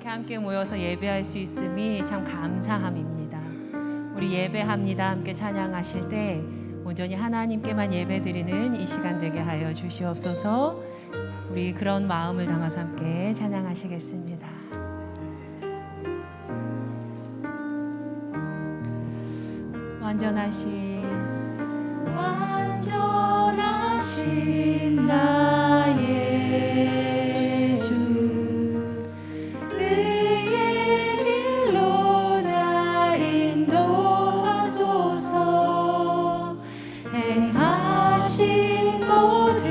이렇게 함께 모여서 예배할 수 있음이 참 감사함입니다. 우리 예배합니다 함께 찬양하실 때 온전히 하나님께만 예배드리는 이 시간 되게 하여 주시옵소서. 우리 그런 마음을 담아서 함께 찬양하시겠습니다. 완전하신 나의 주, 의의 길로 날 인도하소서. 행하신 모든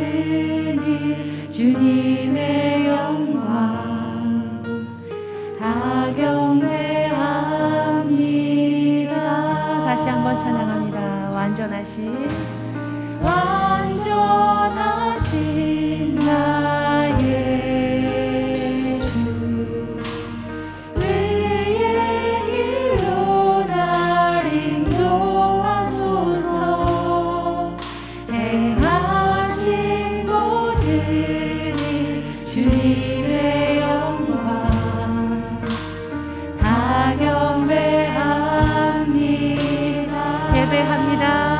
일 주님의 영광 다 경배합니다. 다시 한번 찬양합니다. 완전하신 나의 주, 의의 길로 날 인도하소서. 행하신 모든 일 주님의 영광 다 경배합니다. 예배합니다.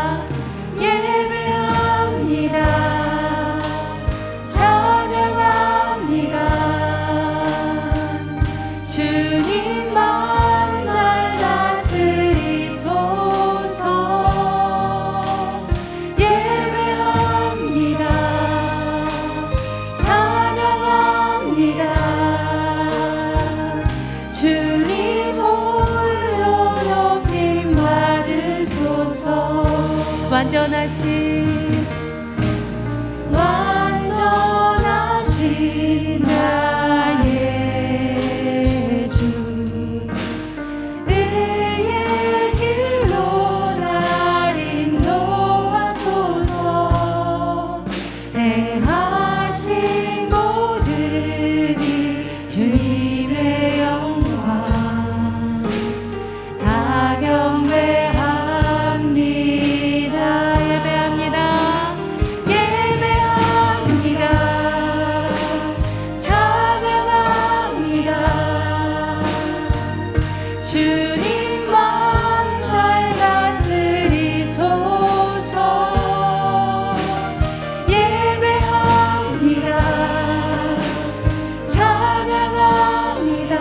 주님만 날 다스리소서. 예배합니다. 찬양합니다. 주님 홀로 높임 받으소서. 완전하신 나의 주, 의의 길로 날 인도하소서. 행하신 모든 일 주님의 영광 다 경배합니다. 예배합니다. 주님만 날 다스리소서. 예배합니다. 찬양합니다.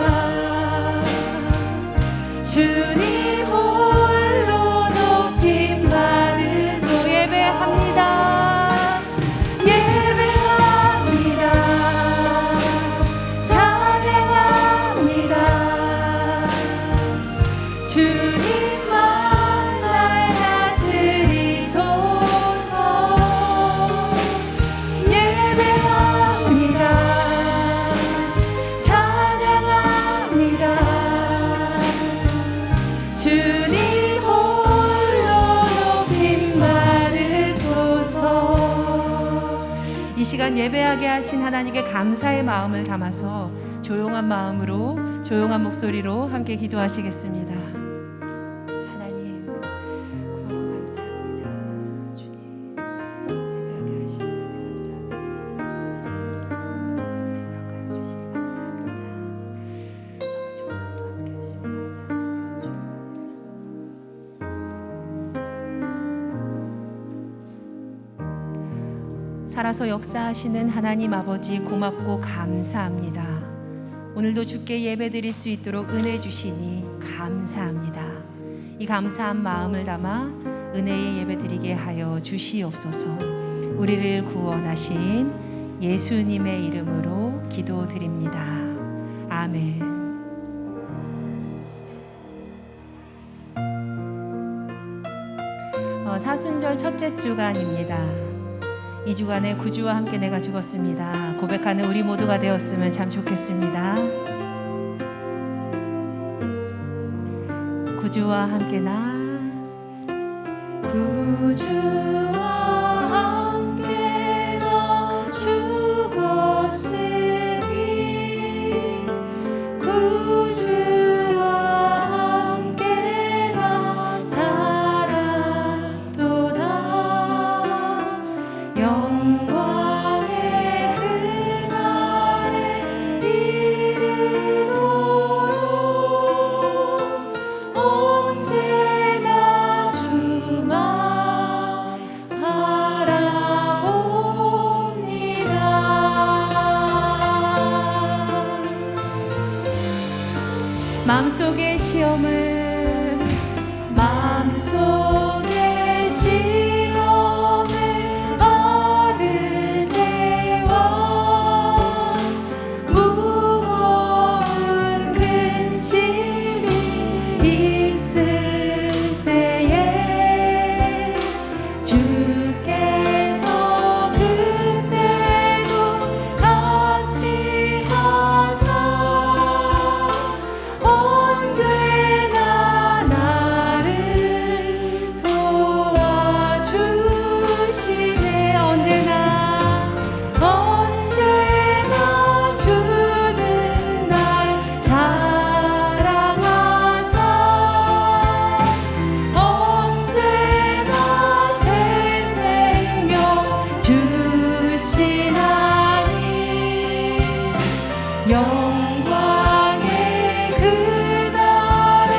주님 홀로 높임 받으소. 예배합니다. 예배합니다. 찬양합니다. 주님만 날 다스리소서. 예배합니다. 찬양합니다. 주님 홀로 높임 받으소서. 이 시간 예배하게 하신 하나님께 감사의 마음을 담아서 조용한 마음으로 조용한 목소리로 함께 기도하시겠습니다. 하나님 고맙고 감사합니다. 주님 예배하게 하시니 감사합니다. 허락하여 주시니 감사합니다. 아버지 오늘도 함께 하시니 감사합니다. 살아서 역사하시는 하나님 아버지 고맙고 감사합니다. 오늘도 주께 예배드릴 수 있도록 은혜 주시니 감사합니다. 이 감사한 마음을 담아 은혜의 예배드리게 하여 주시옵소서. 우리를 구원하신 예수님의 이름으로 기도드립니다. 아멘. 사순절 첫째 주간입니다. 이 주간에 구주와 함께 내가 죽었습니다. 고백하는 우리 모두가 되었으면 참 좋겠습니다. 구주와 함께 나 구주와 함께 나 죽었으니 구주와 함께 나 살았도다. 영광의 그날에 이르도록 마음속의 시험을 받을 때와 무거운 근심이 있을 때에 주께서 그때도 같이 하사 언제나 나를 도와주시네. 언제나 주는 날 사랑하사 언제나 새 생명 주시나니 영광의 그날에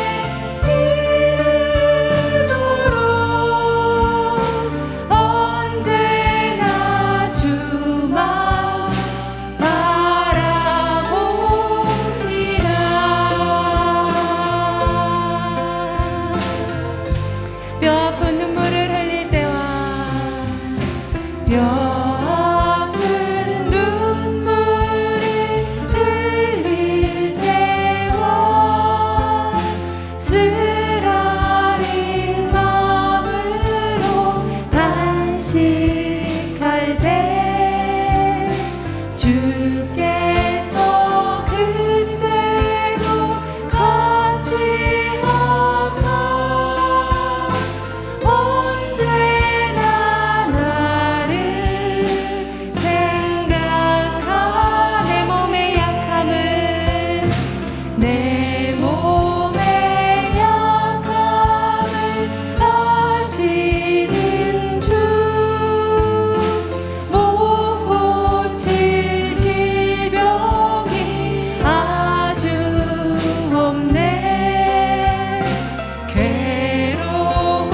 이르도록 언제나 주만 바라봅니다. 뼈 아픈 눈물을 흘릴 때와 뼈 아픈 눈물을 흘릴 때와 쓰라린 마음으로 단식할 때 주께서 그때도 같이 하사 언제나 나를 생각하 내 몸의 약함을 아시는 주 못 고칠 질병이 아주 없네. 괴로운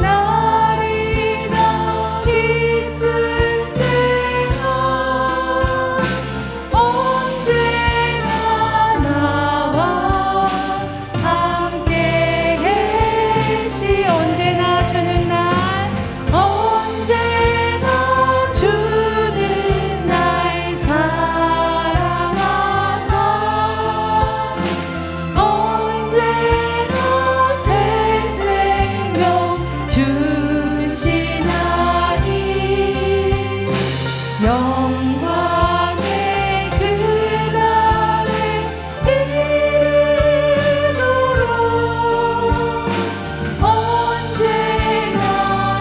날이나 기쁜 때나 언제나 나와 함께 계시 언제나 주는 날 사랑하사 언제나 새 생명 주시나니 영광의 그날에 이르도록 언제나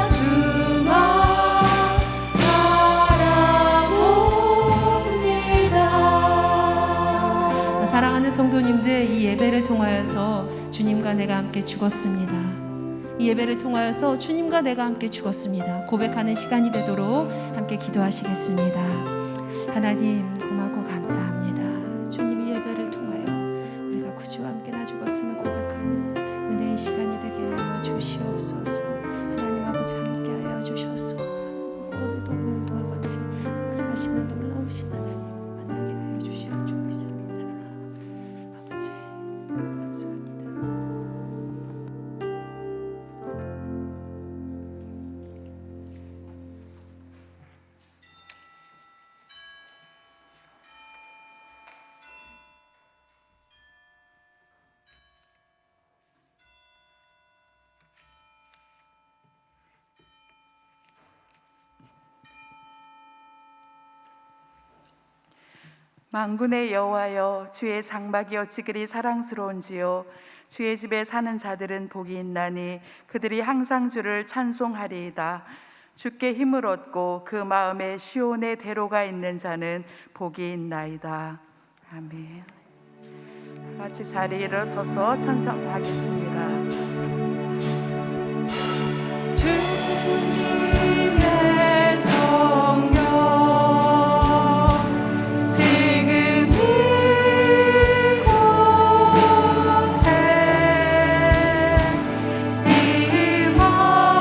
주만 바라봅니다. 사랑하는 성도님들, 이 예배를 통하여서 주님과 내가 함께 죽었습니다. 이 예배를 통하여서 주님과 내가 함께 죽었습니다. 고백하는 시간이 되도록 함께 기도하시겠습니다. 하나님 고맙고 감사합니다. 주님, 이 예배를 통하여 우리가 구주와 함께 나 죽었음을 고백하는 은혜의 시간이 되게 하여 주시옵소서. 하나님 아버지 함께하여 주셔서 오늘도 오늘도 아버지 역사하시는 놀라우신 하나님 만나게 하여 주실 줄 믿습니다. 아버지 감사합니다. 만군의 여호와여, 주의 장막이 어찌 그리 사랑스러운지요. 주의 집에 사는 자들은 복이 있나니 그들이 항상 주를 찬송하리이다. 주께 힘을 얻고 그 마음에 시온의 대로가 있는 자는 복이 있나이다. 아멘. 다 같이 자리에 일어서서 찬송하겠습니다. 주님의 성령 지금 이곳에 임하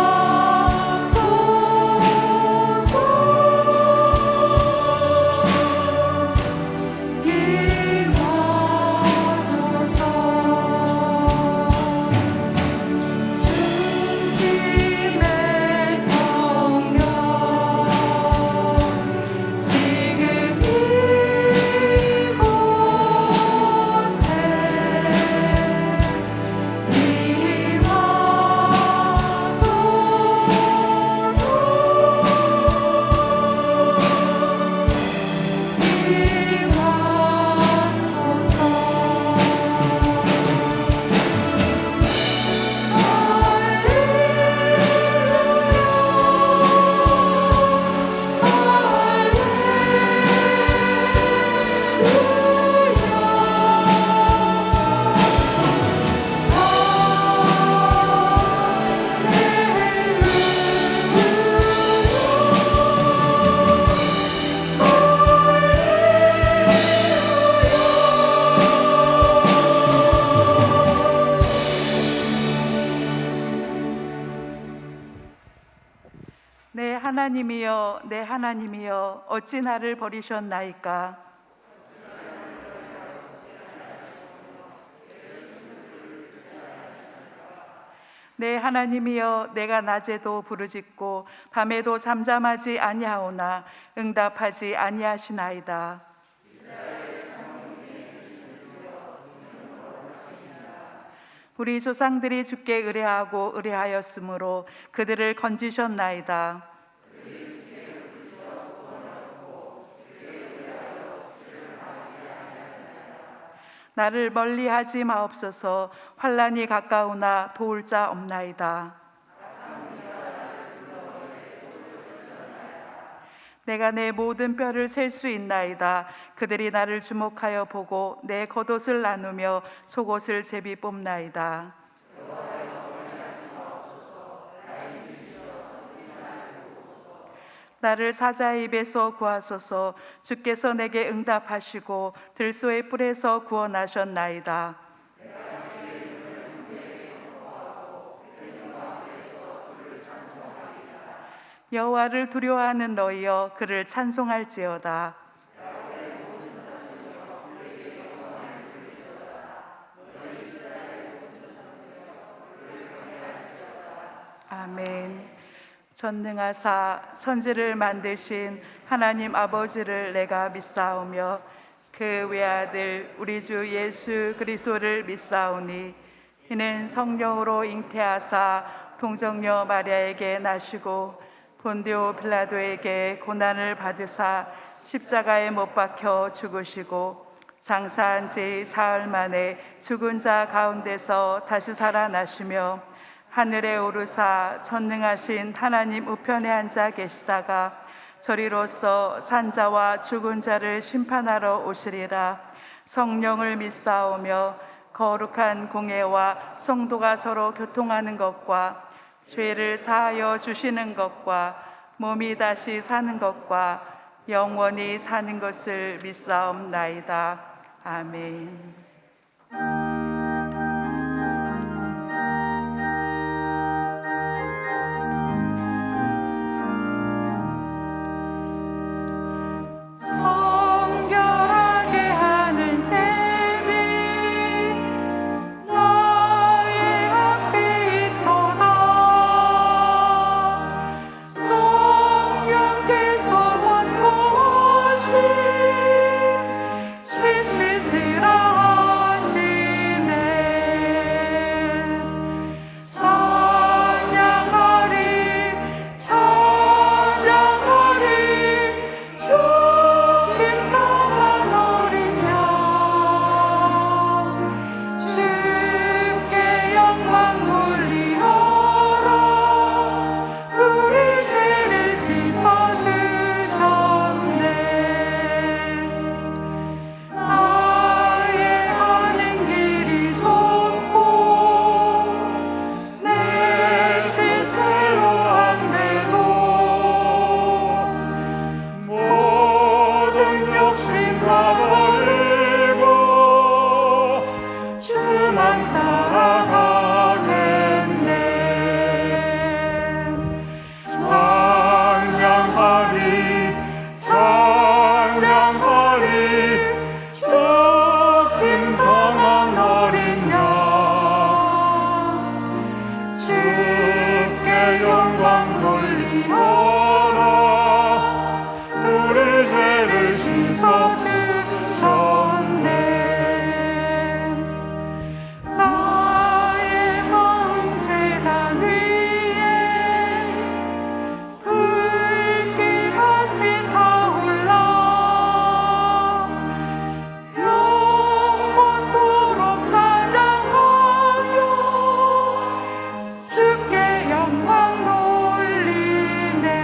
내 하나님이여, 내 하나님이여, 어찌 나를 버리셨나이까? 내 하나님이여, 내가 낮에도 부르짖고 밤에도 잠잠하지 아니하오나 응답하지 아니하시나이다. 우리 조상들이 주께 의뢰하고 의뢰하였으므로 그들을 건지셨나이다. 나를 멀리하지 마옵소서. 환난이 가까우나 도울 자 없나이다. 내가 내 모든 뼈를 셀 수 있나이다. 그들이 나를 주목하여 보고 내 겉옷을 나누며 속옷을 제비 뽑나이다. 나를 사자의 입에서 구하소서. 주께서 내게 응답하시고 들소의 뿔에서 구원하셨나이다. 여호와를 두려워하는 너희여, 그를 찬송할지어다. 아멘. 전능하사 천지를 만드신 하나님 아버지를 내가 믿사오며 그 외아들 우리 주 예수 그리스도를 믿사오니 이는 성령으로 잉태하사 동정녀 마리아에게 나시고 본디오 빌라도에게 고난을 받으사 십자가에 못 박혀 죽으시고 장사한 지 사흘 만에 죽은 자 가운데서 다시 살아나시며 하늘에 오르사 전능하신 하나님 우편에 앉아 계시다가 저리로서 산자와 죽은 자를 심판하러 오시리라. 성령을 믿사오며 거룩한 공예와 성도가 서로 교통하는 것과 죄를 사하여 주시는 것과 몸이 다시 사는 것과 영원히 사는 것을 믿사옵나이다. 아멘. 성결하게 하는 셈이 나의 앞에 있도다. 성령께서 온 것이 쉬시시라 하시네. 찬양하리 찬양하리 주님 강한 어린 양 주께 영광 돌리어라. 우리 죄를 씻어주셨네. 나의 가는 길이 좁고 내 뜻대로 안 돼도 모든 욕심과 버리고 주만 따라가겠네. 찬양하리 찬양하리 주님 강한 어린 양 주께 영광 돌리어라. 우리 죄를 씻어주셨네. 나의 마음 제단 위에 불길같이 타올라. 영원토록 찬양하며 주께 영광 돌리네.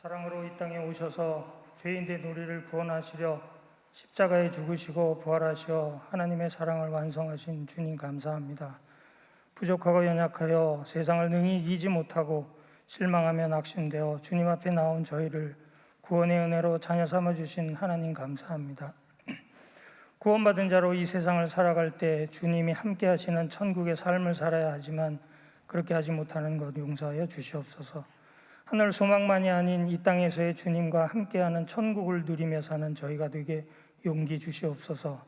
사랑으로 이 땅에 오셔서 죄인된 우리를 구원하시려 십자가에 죽으시고 부활하시어 하나님의 사랑을 완성하신 주님 감사합니다. 부족하고 연약하여 세상을 능히 이기지 못하고 실망하며 낙심되어 주님 앞에 나온 저희를 구원의 은혜로 자녀 삼아주신 하나님 감사합니다. 구원받은 자로 이 세상을 살아갈 때 주님이 함께 하시는 천국의 삶을 살아야 하지만 그렇게 하지 못하는 것 용서하여 주시옵소서. 하늘 소망만이 아닌 이 땅에서의 주님과 함께하는 천국을 누리며 사는 저희가 되게 용기 주시옵소서.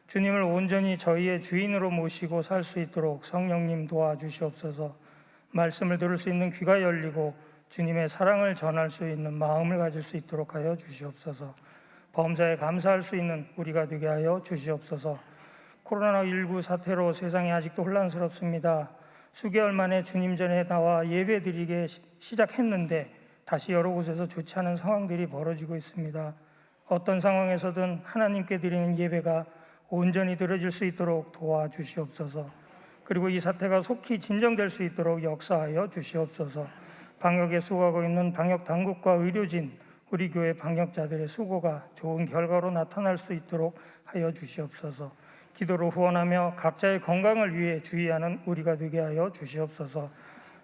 주님을 온전히 저희의 주인으로 모시고 살 수 있도록 성령님 도와주시옵소서. 말씀을 들을 수 있는 귀가 열리고 주님의 사랑을 전할 수 있는 마음을 가질 수 있도록 하여 주시옵소서. 범사에 감사할 수 있는 우리가 되게 하여 주시옵소서. 코로나19 사태로 세상이 아직도 혼란스럽습니다. 수개월 만에 주님 전에 나와 예배드리게 시작했는데 다시 여러 곳에서 좋지 않은 상황들이 벌어지고 있습니다. 어떤 상황에서든 하나님께 드리는 예배가 온전히 드려질 수 있도록 도와주시옵소서. 그리고 이 사태가 속히 진정될 수 있도록 역사하여 주시옵소서. 방역에 수고하고 있는 방역 당국과 의료진, 우리 교회 방역자들의 수고가 좋은 결과로 나타날 수 있도록 하여 주시옵소서. 기도로 후원하며 각자의 건강을 위해 주의하는 우리가 되게 하여 주시옵소서.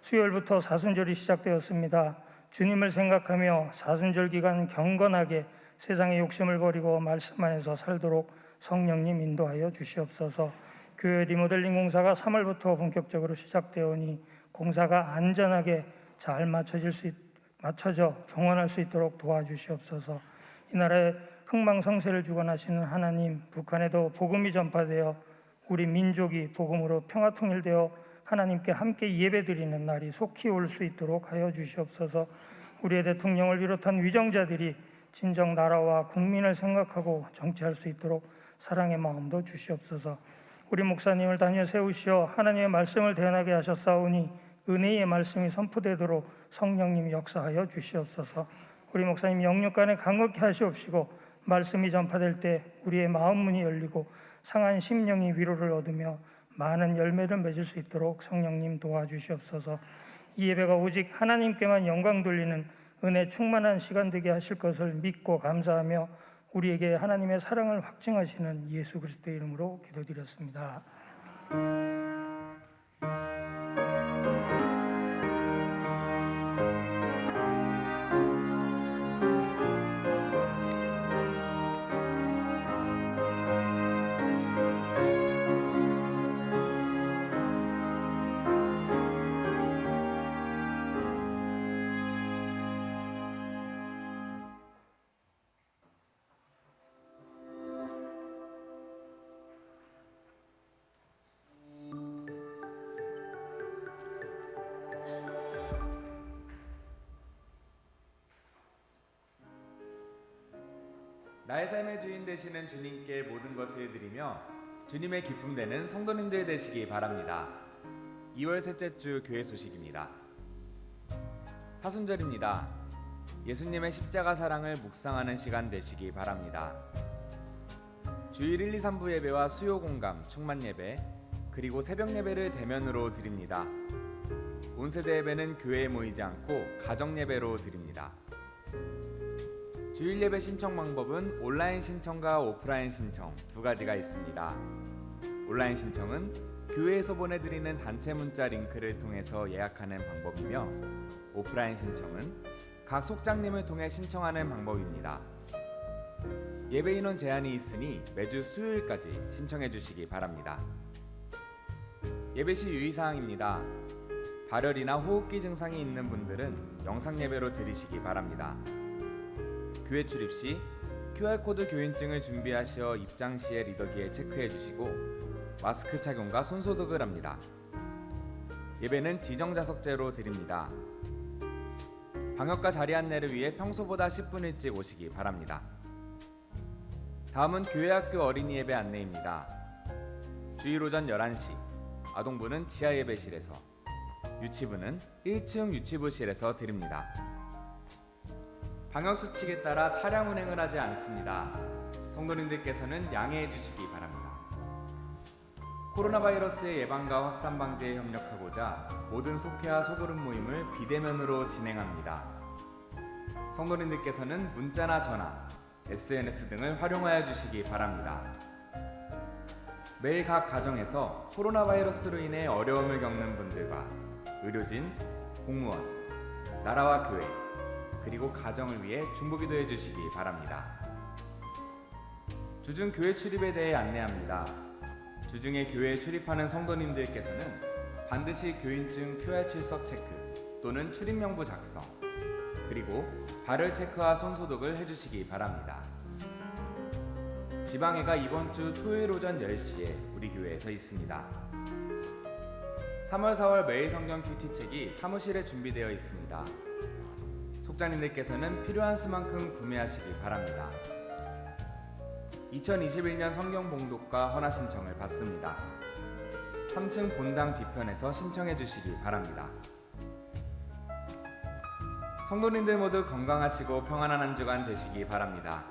수요일부터 사순절이 시작되었습니다. 주님을 생각하며 사순절 기간 경건하게 세상의 욕심을 버리고 말씀 안에서 살도록 성령님 인도하여 주시옵소서. 교회 리모델링 공사가 3월부터 본격적으로 시작되오니 공사가 안전하게 잘 맞춰져 경원할 수 있도록 도와주시옵소서. 이 나라에 흥망성쇠를 주관하시는 하나님, 북한에도 복음이 전파되어 우리 민족이 복음으로 평화통일되어 하나님께 함께 예배드리는 날이 속히 올 수 있도록 하여 주시옵소서. 우리의 대통령을 비롯한 위정자들이 진정 나라와 국민을 생각하고 정치할 수 있도록 사랑의 마음도 주시옵소서. 우리 목사님을 다녀 세우시어 하나님의 말씀을 대언하게 하셨사오니 은혜의 말씀이 선포되도록 성령님이 역사하여 주시옵소서. 우리 목사님 영육간에 강건케 하시옵시고 말씀이 전파될 때 우리의 마음 문이 열리고 상한 심령이 위로를 얻으며 많은 열매를 맺을 수 있도록 성령님 도와주시옵소서. 이 예배가 오직 하나님께만 영광 돌리는 은혜 충만한 시간 되게 하실 것을 믿고 감사하며 우리에게 하나님의 사랑을 확증하시는 예수 그리스도의 이름으로 기도드렸습니다. 나의 삶의 주인 되시는 주님께 모든 것을 드리며 주님의 기쁨 되는 성도님들 되시기 바랍니다. 2월 셋째 주 교회 소식입니다. 사순절입니다. 예수님의 십자가 사랑을 묵상하는 시간 되시기 바랍니다. 주일 1, 2, 3부 예배와 수요 공감, 충만 예배, 그리고 새벽 예배를 대면으로 드립니다. 온 세대 예배는 교회에 모이지 않고 가정 예배로 드립니다. 주일 예배 신청 방법은 온라인 신청과 오프라인 신청 두 가지가 있습니다. 온라인 신청은 교회에서 보내드리는 단체 문자 링크를 통해서 예약하는 방법이며 오프라인 신청은 각 속장님을 통해 신청하는 방법입니다. 예배 인원 제한이 있으니 매주 수요일까지 신청해 주시기 바랍니다. 예배 시 유의사항입니다. 발열이나 호흡기 증상이 있는 분들은 영상 예배로 드리시기 바랍니다. 교회 출입 시 QR코드 교인증을 준비하시어 입장 시에 리더기에 체크해 주시고 마스크 착용과 손소독을 합니다. 예배는 지정좌석제로 드립니다. 방역과 자리 안내를 위해 평소보다 10분 일찍 오시기 바랍니다. 다음은 교회학교 어린이 예배 안내입니다. 주일 오전 11시, 아동부는 지하 예배실에서, 유치부는 1층 유치부실에서 드립니다. 방역수칙에 따라 차량 운행을 하지 않습니다. 성도님들께서는 양해해 주시기 바랍니다. 코로나 바이러스의 예방과 확산 방지에 협력하고자 모든 속회와 소그룹 모임을 비대면으로 진행합니다. 성도님들께서는 문자나 전화, SNS 등을 활용하여 주시기 바랍니다. 매일 각 가정에서 코로나 바이러스로 인해 어려움을 겪는 분들과 의료진, 공무원, 나라와 교회, 그리고 가정을 위해 중보기도해 주시기 바랍니다. 주중 교회 출입에 대해 안내합니다. 주중에 교회에 출입하는 성도님들께서는 반드시 교인증 QR 출석 체크 또는 출입명부 작성, 그리고 발열 체크와 손소독을 해주시기 바랍니다. 지방회가 이번 주 토요일 오전 10시에 우리 교회에서 있습니다. 3월, 4월 매일 성경 큐티책이 사무실에 준비되어 있습니다. 속자님들께서는 필요한 수만큼 구매하시기 바랍니다. 2021년 성경 봉독과 헌화 신청을 받습니다. 3층 본당 뒤편에서 신청해 주시기 바랍니다. 성도님들 모두 건강하시고 평안한 한 주간 되시기 바랍니다.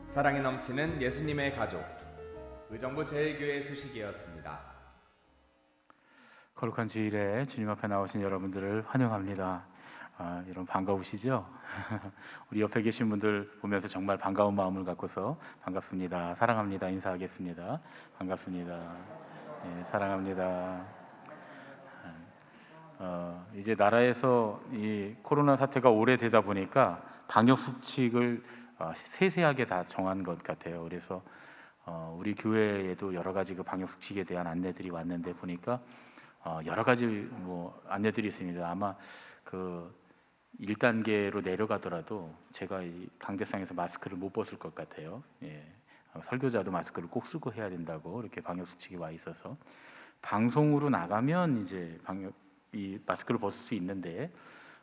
사랑이 넘치는 예수님의 가족, 의정부 제일교회 소식이었습니다. 거룩한 주일에 주님 앞에 나오신 여러분들을 환영합니다. 여러분 반가우시죠? 우리 옆에 계신 분들 보면서 정말 반가운 마음을 갖고서 반갑습니다, 사랑합니다 인사하겠습니다. 반갑습니다. 네, 사랑합니다. 이제 나라에서 이 코로나 사태가 오래되다 보니까 방역 수칙을 세세하게 다 정한 것 같아요. 그래서 우리 교회에도 여러 가지 그 방역 수칙에 대한 안내들이 왔는데 보니까 여러 가지 뭐 안내들이 있습니다. 아마 그 1단계로 내려가더라도 제가 이 강대상에서 마스크를 못 벗을 것 같아요. 예. 설교자도 마스크를 꼭 쓰고 해야 된다고 이렇게 방역 수칙이 와 있어서 방송으로 나가면 이제 이 마스크를 벗을 수 있는데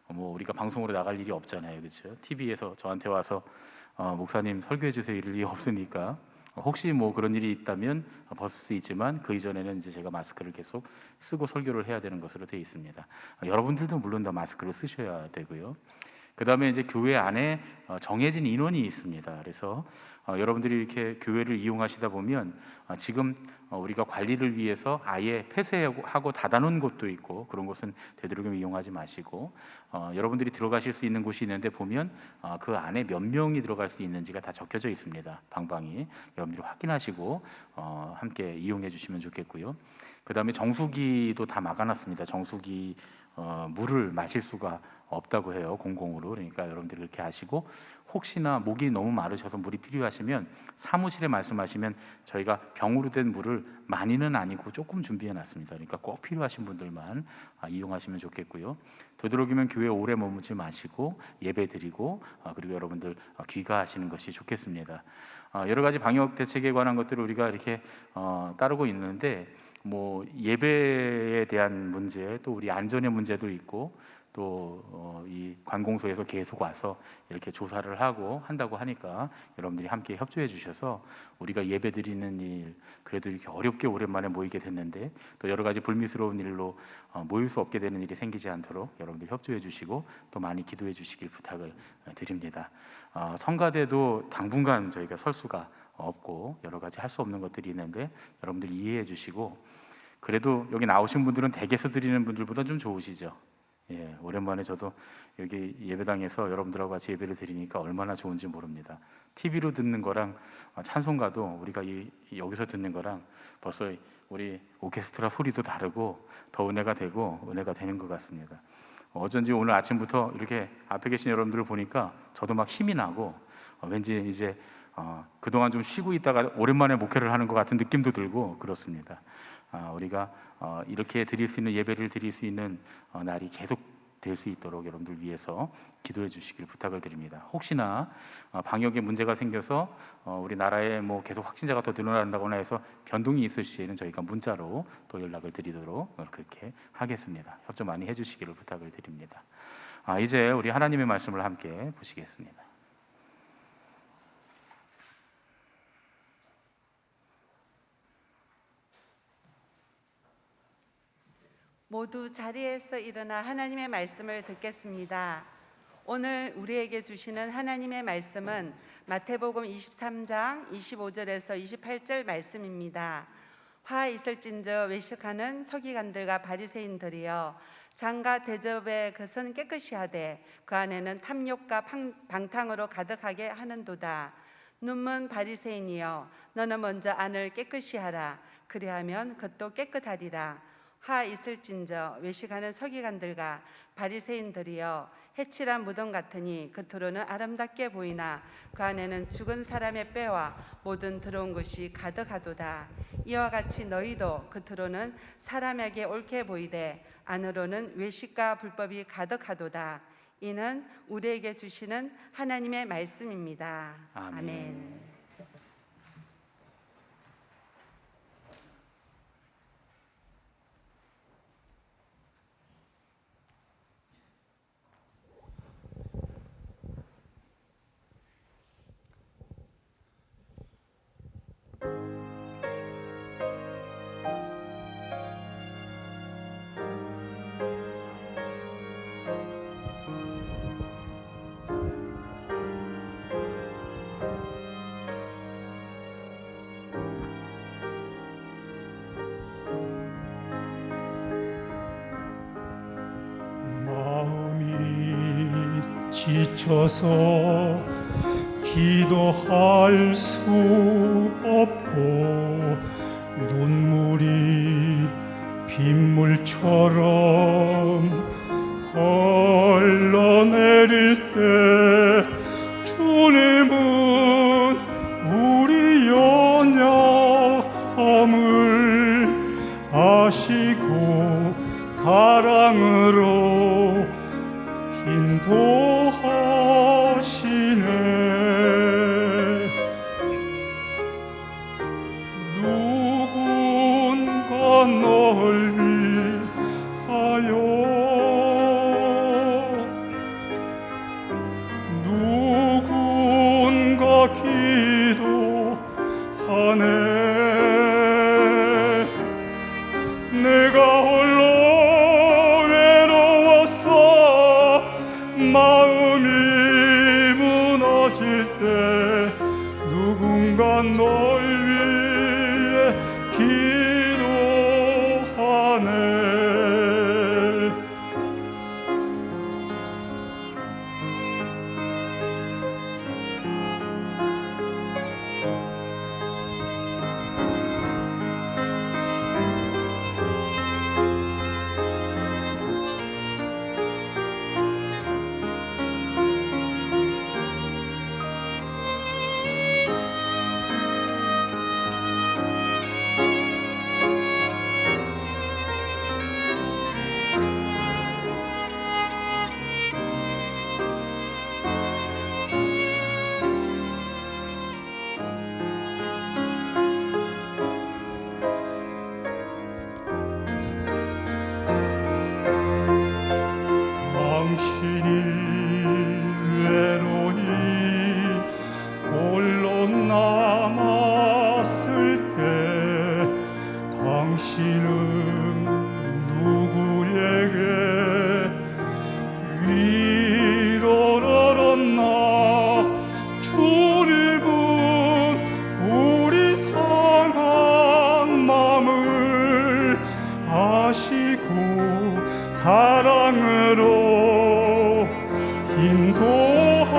뭐 우리가 방송으로 나갈 일이 없잖아요, 그렇죠? TV에서 저한테 와서 목사님 설교해 주세요 이럴 일이 없으니까 혹시 뭐 그런 일이 있다면 벗을 수 있지만 그 이전에는 이제 제가 마스크를 계속 쓰고 설교를 해야 되는 것으로 되어 있습니다. 여러분들도 물론 다 마스크를 쓰셔야 되고요. 그 다음에 이제 교회 안에 정해진 인원이 있습니다. 그래서 여러분들이 이렇게 교회를 이용하시다 보면 지금 우리가 관리를 위해서 아예 폐쇄하고 닫아놓은 곳도 있고 그런 곳은 되도록이면 이용하지 마시고 여러분들이 들어가실 수 있는 곳이 있는데 보면 그 안에 몇 명이 들어갈 수 있는지가 다 적혀져 있습니다. 방방이 여러분들이 확인하시고 함께 이용해 주시면 좋겠고요. 그 다음에 정수기도 다 막아놨습니다. 정수기 물을 마실 수가 없다고 해요, 공공으로. 그러니까 여러분들이 그렇게 하시고 혹시나 목이 너무 마르셔서 물이 필요하시면 사무실에 말씀하시면 저희가 병으로 된 물을 많이는 아니고 조금 준비해 놨습니다. 그러니까 꼭 필요하신 분들만 이용하시면 좋겠고요. 되도록이면 교회 오래 머무지 마시고 예배 드리고 그리고 여러분들 귀가하시는 것이 좋겠습니다. 여러 가지 방역 대책에 관한 것들을 우리가 이렇게 따르고 있는데 뭐 예배에 대한 문제 또 우리 안전의 문제도 있고 또 이 관공서에서 계속 와서 이렇게 조사를 하고 한다고 하니까 여러분들이 함께 협조해 주셔서 우리가 예배 드리는 일 그래도 이렇게 어렵게 오랜만에 모이게 됐는데 또 여러 가지 불미스러운 일로 모일 수 없게 되는 일이 생기지 않도록 여러분들이 협조해 주시고 또 많이 기도해 주시길 부탁을 드립니다. 성가대도 당분간 저희가 설 수가 없고 여러 가지 할 수 없는 것들이 있는데 여러분들 이해해 주시고 그래도 여기 나오신 분들은 댁에서 드리는 분들보다 좀 좋으시죠? 예, 오랜만에 저도 여기 예배당에서 여러분들하고 같이 예배를 드리니까 얼마나 좋은지 모릅니다. TV로 듣는 거랑 찬송가도 우리가 여기서 듣는 거랑 벌써 우리 오케스트라 소리도 다르고 더 은혜가 되고 은혜가 되는 것 같습니다. 어쩐지 오늘 아침부터 이렇게 앞에 계신 여러분들을 보니까 저도 막 힘이 나고 왠지 이제 그동안 좀 쉬고 있다가 오랜만에 목회를 하는 것 같은 느낌도 들고 그렇습니다. 우리가 이렇게 드릴 수 있는 예배를 드릴 수 있는 날이 계속 될 수 있도록 여러분들 위해서 기도해 주시길 부탁을 드립니다. 혹시나 방역에 문제가 생겨서 우리나라에 뭐 계속 확진자가 더 늘어난다거나 해서 변동이 있을 시에는 저희가 문자로 또 연락을 드리도록 그렇게 하겠습니다. 협조 많이 해주시기를 부탁을 드립니다. 이제 우리 하나님의 말씀을 함께 보시겠습니다. 모두 자리에서 일어나 하나님의 말씀을 듣겠습니다. 오늘 우리에게 주시는 하나님의 말씀은 마태복음 23장 25절에서 28절 말씀입니다. 화 있을진저 외식하는 서기관들과 바리새인들이여 장과 대접의 것은 깨끗이 하되 그 안에는 탐욕과 방탕으로 가득하게 하는도다. 눈먼 바리새인이여, 너는 먼저 안을 깨끗이 하라. 그리하면 겉도 깨끗하리라. 하 있을진저 외식하는 서기관들과 바리새인들이여, 해칠한 무덤 같으니 겉으로는 아름답게 보이나 그 안에는 죽은 사람의 뼈와 모든 더러운 것이 가득하도다. 이와 같이 너희도 겉으로는 사람에게 옳게 보이되 안으로는 외식과 불법이 가득하도다. 이는 우리에게 주시는 하나님의 말씀입니다. 아멘. 아멘. 마음이 지쳐서 기도할 수 없고 눈물이 빗물처럼 흘러내릴 때 주님은 우리 연약함을 아시고 사랑으로 인도하시네. 누군가 널 위하여, 누군가 기도하네. 내가 홀로 외로워서 마음이 무너질 때 누군가 널 위해 기도하네. 당신이 외로이 홀로 남았을 때 당신은 누구에게 위로를 얻나? 주님은 우리 상한 마음을 아시고 사랑으로 인도하시네.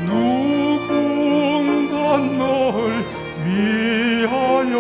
누군가 널 위하여,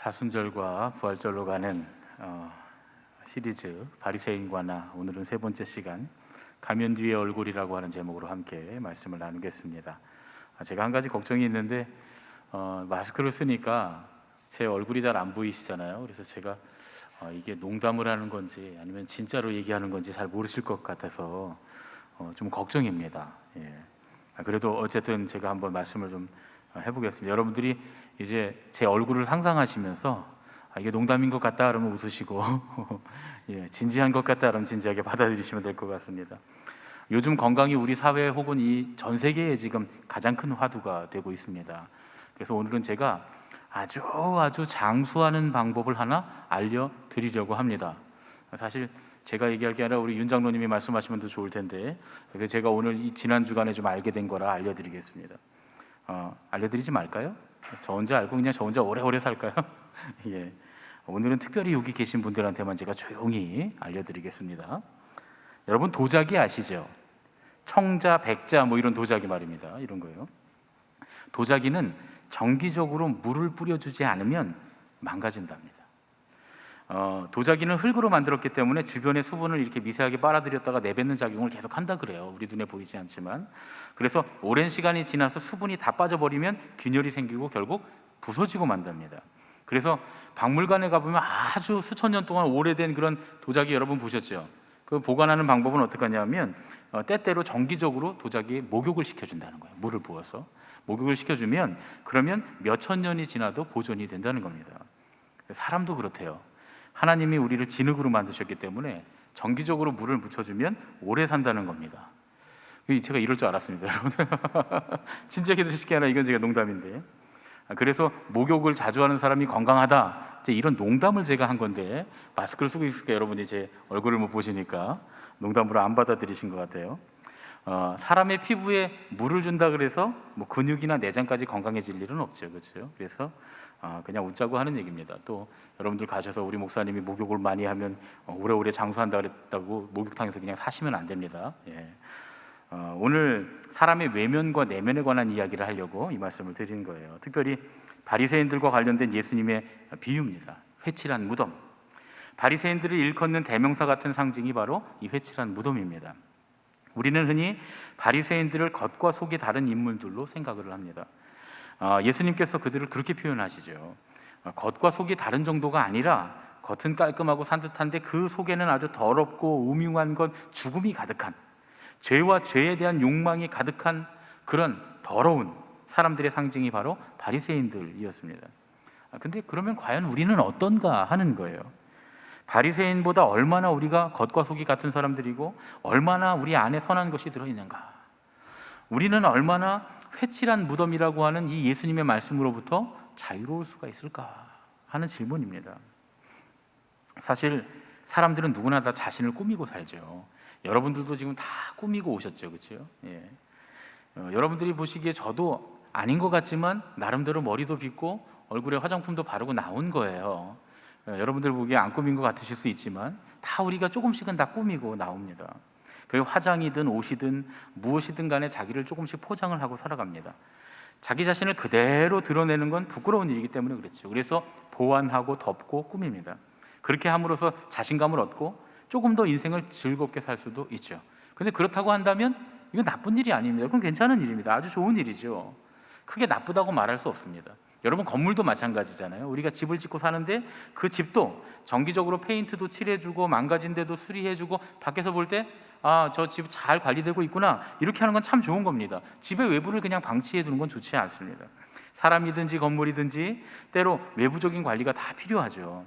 사순절과 부활절로 가는 시리즈 바리새인과 나, 오늘은 세 번째 시간 가면 뒤의 얼굴이라고 하는 제목으로 함께 말씀을 나누겠습니다. 제가 한 가지 걱정이 있는데 마스크를 쓰니까 제 얼굴이 잘 안 보이시잖아요. 그래서 제가 이게 농담을 하는 건지 아니면 진짜로 얘기하는 건지 잘 모르실 것 같아서 좀 걱정입니다. 예. 그래도 어쨌든 제가 한번 말씀을 좀 해보겠습니다. 여러분들이 이제 제 얼굴을 상상하시면서 이게 농담인 것 같다 그러면 웃으시고 예, 진지한 것 같다 그러면 진지하게 받아들이시면 될 것 같습니다. 요즘 건강이 우리 사회 혹은 이 전 세계에 지금 가장 큰 화두가 되고 있습니다. 그래서 오늘은 제가 아주 장수하는 방법을 하나 알려드리려고 합니다. 사실 제가 얘기할 게 아니라 우리 윤 장로님이 말씀하시면 더 좋을 텐데 제가 오늘 이 지난 주간에 좀 알게 된 거라 알려드리겠습니다. 알려드리지 말까요? 저 혼자 알고 그냥 저 혼자 오래오래 살까요? 예. 오늘은 특별히 여기 계신 분들한테만 제가 조용히 알려드리겠습니다. 여러분 도자기 아시죠? 청자, 백자 뭐 이런 도자기 말입니다. 이런 거예요. 도자기는 정기적으로 물을 뿌려주지 않으면 망가진답니다. 도자기는 흙으로 만들었기 때문에 주변의 수분을 이렇게 미세하게 빨아들였다가 내뱉는 작용을 계속 한다 그래요. 우리 눈에 보이지 않지만. 그래서 오랜 시간이 지나서 수분이 다 빠져버리면 균열이 생기고 결국 부서지고 만답니다. 그래서 박물관에 가보면 아주 수천 년 동안 오래된 그런 도자기 여러분 보셨죠? 그 보관하는 방법은 어떻게 하냐면 때때로 정기적으로 도자기에 목욕을 시켜준다는 거예요. 물을 부어서 목욕을 시켜주면 그러면 몇천 년이 지나도 보존이 된다는 겁니다. 사람도 그렇대요. 하나님이 우리를 진흙으로 만드셨기 때문에 정기적으로 물을 묻혀주면 오래 산다는 겁니다. 제가 이럴 줄 알았습니다, 여러분. 진지하게 들으실 게 아니라 이건 제가 농담인데. 그래서 목욕을 자주 하는 사람이 건강하다, 이런 농담을 제가 한 건데 마스크를 쓰고 있으니까 여러분이 제 얼굴을 못 보시니까 농담으로 안 받아들이신 것 같아요. 사람의 피부에 물을 준다 그래서 뭐 근육이나 내장까지 건강해질 일은 없죠, 그렇죠? 그래서 그냥 웃자고 하는 얘기입니다. 또 여러분들 가셔서 우리 목사님이 목욕을 많이 하면 오래오래 장수한다 그랬다고 목욕탕에서 그냥 사시면 안 됩니다. 예. 오늘 사람의 외면과 내면에 관한 이야기를 하려고 이 말씀을 드린 거예요. 특별히 바리새인들과 관련된 예수님의 비유입니다. 회칠한 무덤. 바리새인들을 일컫는 대명사 같은 상징이 바로 이 회칠한 무덤입니다. 우리는 흔히 바리새인들을 겉과 속이 다른 인물들로 생각을 합니다. 예수님께서 그들을 그렇게 표현하시죠. 겉과 속이 다른 정도가 아니라 겉은 깔끔하고 산뜻한데 그 속에는 아주 더럽고 음흉한 것, 죽음이 가득한, 죄와 죄에 대한 욕망이 가득한 그런 더러운 사람들의 상징이 바로 바리새인들이었습니다. 근데 그러면 과연 우리는 어떤가 하는 거예요. 바리새인보다 얼마나 우리가 겉과 속이 같은 사람들이고 얼마나 우리 안에 선한 것이 들어있는가. 우리는 얼마나 회칠한 무덤이라고 하는 이 예수님의 말씀으로부터 자유로울 수가 있을까 하는 질문입니다. 사실 사람들은 누구나 다 자신을 꾸미고 살죠. 여러분들도 지금 다 꾸미고 오셨죠, 그렇죠? 예. 여러분들이 보시기에 저도 아닌 것 같지만 나름대로 머리도 빗고 얼굴에 화장품도 바르고 나온 거예요. 여러분들 보기에 안 꾸민 것 같으실 수 있지만 다 우리가 조금씩은 다 꾸미고 나옵니다. 그게 화장이든 옷이든 무엇이든 간에 자기를 조금씩 포장을 하고 살아갑니다. 자기 자신을 그대로 드러내는 건 부끄러운 일이기 때문에 그렇죠. 그래서 보완하고 덮고 꾸밉니다. 그렇게 함으로써 자신감을 얻고 조금 더 인생을 즐겁게 살 수도 있죠. 근데 그렇다고 한다면 이건 나쁜 일이 아닙니다. 그건 괜찮은 일입니다. 아주 좋은 일이죠. 크게 나쁘다고 말할 수 없습니다. 여러분 건물도 마찬가지잖아요. 우리가 집을 짓고 사는데 그 집도 정기적으로 페인트도 칠해주고 망가진 데도 수리해주고 밖에서 볼 때 저 집 잘 관리되고 있구나 이렇게 하는 건 참 좋은 겁니다. 집의 외부를 그냥 방치해 두는 건 좋지 않습니다. 사람이든지 건물이든지 때로 외부적인 관리가 다 필요하죠.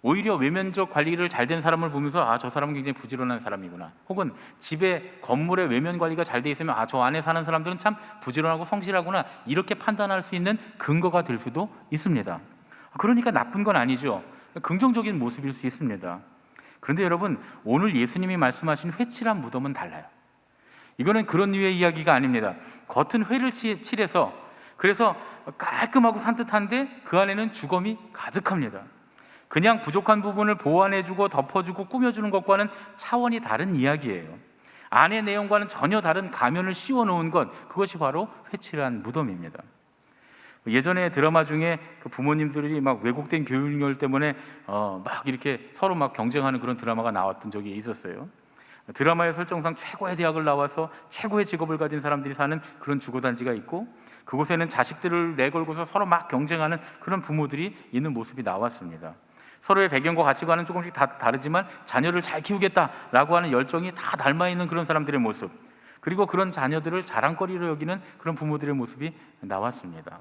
오히려 외면적 관리를 잘 된 사람을 보면서 저 사람은 굉장히 부지런한 사람이구나, 혹은 집에 건물의 외면 관리가 잘 돼 있으면 저 안에 사는 사람들은 참 부지런하고 성실하구나 이렇게 판단할 수 있는 근거가 될 수도 있습니다. 그러니까 나쁜 건 아니죠. 긍정적인 모습일 수 있습니다. 그런데 여러분 오늘 예수님이 말씀하신 회칠한 무덤은 달라요. 이거는 그런 류의 이야기가 아닙니다. 겉은 회를 칠해서 그래서 깔끔하고 산뜻한데 그 안에는 주검이 가득합니다. 그냥 부족한 부분을 보완해주고 덮어주고 꾸며주는 것과는 차원이 다른 이야기예요. 안의 내용과는 전혀 다른 가면을 씌워놓은 것, 그것이 바로 회칠한 무덤입니다. 예전에 드라마 중에 그 부모님들이 막 왜곡된 교육열 때문에 막 이렇게 서로 막 경쟁하는 그런 드라마가 나왔던 적이 있었어요. 드라마의 설정상 최고의 대학을 나와서 최고의 직업을 가진 사람들이 사는 그런 주거단지가 있고, 그곳에는 자식들을 내걸고서 서로 막 경쟁하는 그런 부모들이 있는 모습이 나왔습니다. 서로의 배경과 가치관은 조금씩 다 다르지만 자녀를 잘 키우겠다라고 하는 열정이 다 닮아있는 그런 사람들의 모습, 그리고 그런 자녀들을 자랑거리로 여기는 그런 부모들의 모습이 나왔습니다.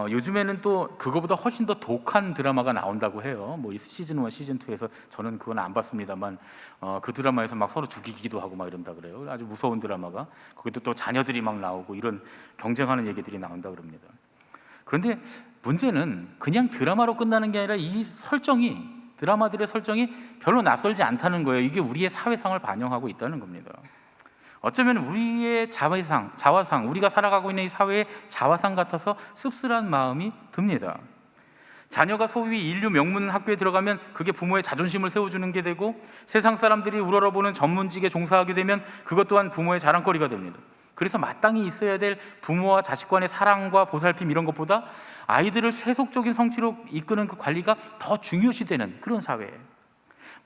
요즘에는 또 그거보다 훨씬 더 독한 드라마가 나온다고 해요. 뭐 시즌 1, 시즌 2에서 저는 그건 안 봤습니다만 그 드라마에서 막 서로 죽이기도 하고 막 이런다 그래요. 아주 무서운 드라마가, 거기도 또 자녀들이 막 나오고 이런 경쟁하는 얘기들이 나온다 그럽니다. 그런데 문제는 그냥 드라마로 끝나는 게 아니라 이 설정이, 드라마들의 설정이 별로 낯설지 않다는 거예요. 이게 우리의 사회상을 반영하고 있다는 겁니다. 어쩌면 우리의 자화상, 우리가 살아가고 있는 이 사회의 자화상 같아서 씁쓸한 마음이 듭니다. 자녀가 소위 인류 명문 학교에 들어가면 그게 부모의 자존심을 세워주는 게 되고, 세상 사람들이 우러러보는 전문직에 종사하게 되면 그것 또한 부모의 자랑거리가 됩니다. 그래서 마땅히 있어야 될 부모와 자식 간의 사랑과 보살핌 이런 것보다 아이들을 세속적인 성취로 이끄는 그 관리가 더 중요시되는 그런 사회예요.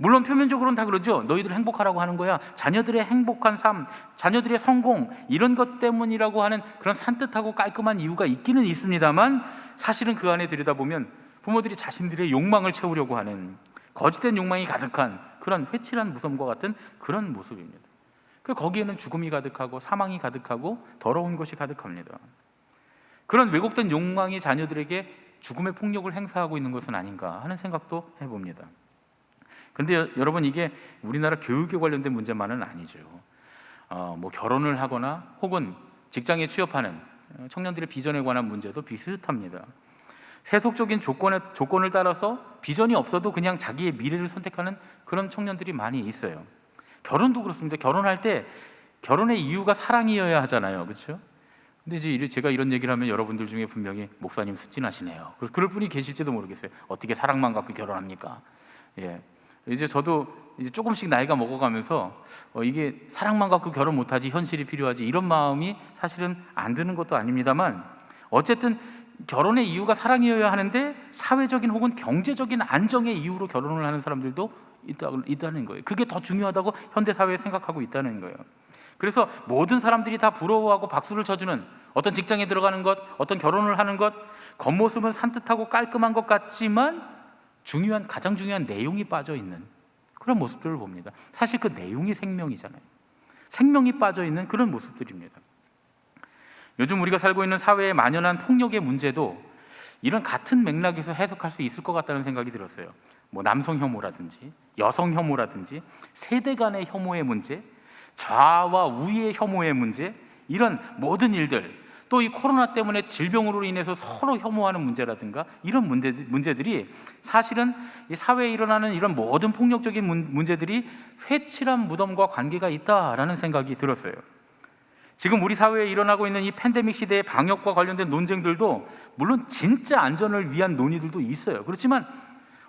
물론 표면적으로는 다 그러죠. 너희들 행복하라고 하는 거야. 자녀들의 행복한 삶, 자녀들의 성공, 이런 것 때문이라고 하는 그런 산뜻하고 깔끔한 이유가 있기는 있습니다만, 사실은 그 안에 들여다보면 부모들이 자신들의 욕망을 채우려고 하는 거짓된 욕망이 가득한 그런 회칠한 무덤과 같은 그런 모습입니다. 거기에는 죽음이 가득하고 사망이 가득하고 더러운 것이 가득합니다. 그런 왜곡된 욕망이 자녀들에게 죽음의 폭력을 행사하고 있는 것은 아닌가 하는 생각도 해봅니다. 그런데 여러분, 이게 우리나라 교육에 관련된 문제만은 아니죠. 뭐 결혼을 하거나 혹은 직장에 취업하는 청년들의 비전에 관한 문제도 비슷합니다. 세속적인 조건을 따라서 비전이 없어도 그냥 자기의 미래를 선택하는 그런 청년들이 많이 있어요. 결혼도 그렇습니다. 결혼할 때 결혼의 이유가 사랑이어야 하잖아요, 그렇죠? 근데 이제 제가 이런 얘기를 하면 여러분들 중에 분명히 목사님 순진하시네요, 그럴 분이 계실지도 모르겠어요. 어떻게 사랑만 갖고 결혼합니까? 예. 이제 저도 이제 조금씩 나이가 먹어가면서 이게 사랑만 갖고 결혼 못하지, 현실이 필요하지, 이런 마음이 사실은 안 드는 것도 아닙니다만, 어쨌든 결혼의 이유가 사랑이어야 하는데 사회적인 혹은 경제적인 안정의 이유로 결혼을 하는 사람들도 있다는 거예요. 그게 더 중요하다고 현대사회에 생각하고 있다는 거예요. 그래서 모든 사람들이 다 부러워하고 박수를 쳐주는 어떤 직장에 들어가는 것, 어떤 결혼을 하는 것, 겉모습은 산뜻하고 깔끔한 것 같지만 가장 중요한 내용이 빠져있는 그런 모습들을 봅니다. 사실 그 내용이 생명이잖아요. 생명이 빠져있는 그런 모습들입니다. 요즘 우리가 살고 있는 사회에 만연한 폭력의 문제도 이런 같은 맥락에서 해석할 수 있을 것 같다는 생각이 들었어요. 뭐 남성 혐오라든지 여성 혐오라든지 세대 간의 혐오의 문제, 좌와 우의 혐오의 문제, 이런 모든 일들, 또 이 코로나 때문에 질병으로 인해서 서로 혐오하는 문제라든가 이런 문제들이 사실은 이 사회에 일어나는 이런 모든 폭력적인 문제들이 회칠한 무덤과 관계가 있다라는 생각이 들었어요. 지금 우리 사회에 일어나고 있는 이 팬데믹 시대의 방역과 관련된 논쟁들도 물론 진짜 안전을 위한 논의들도 있어요. 그렇지만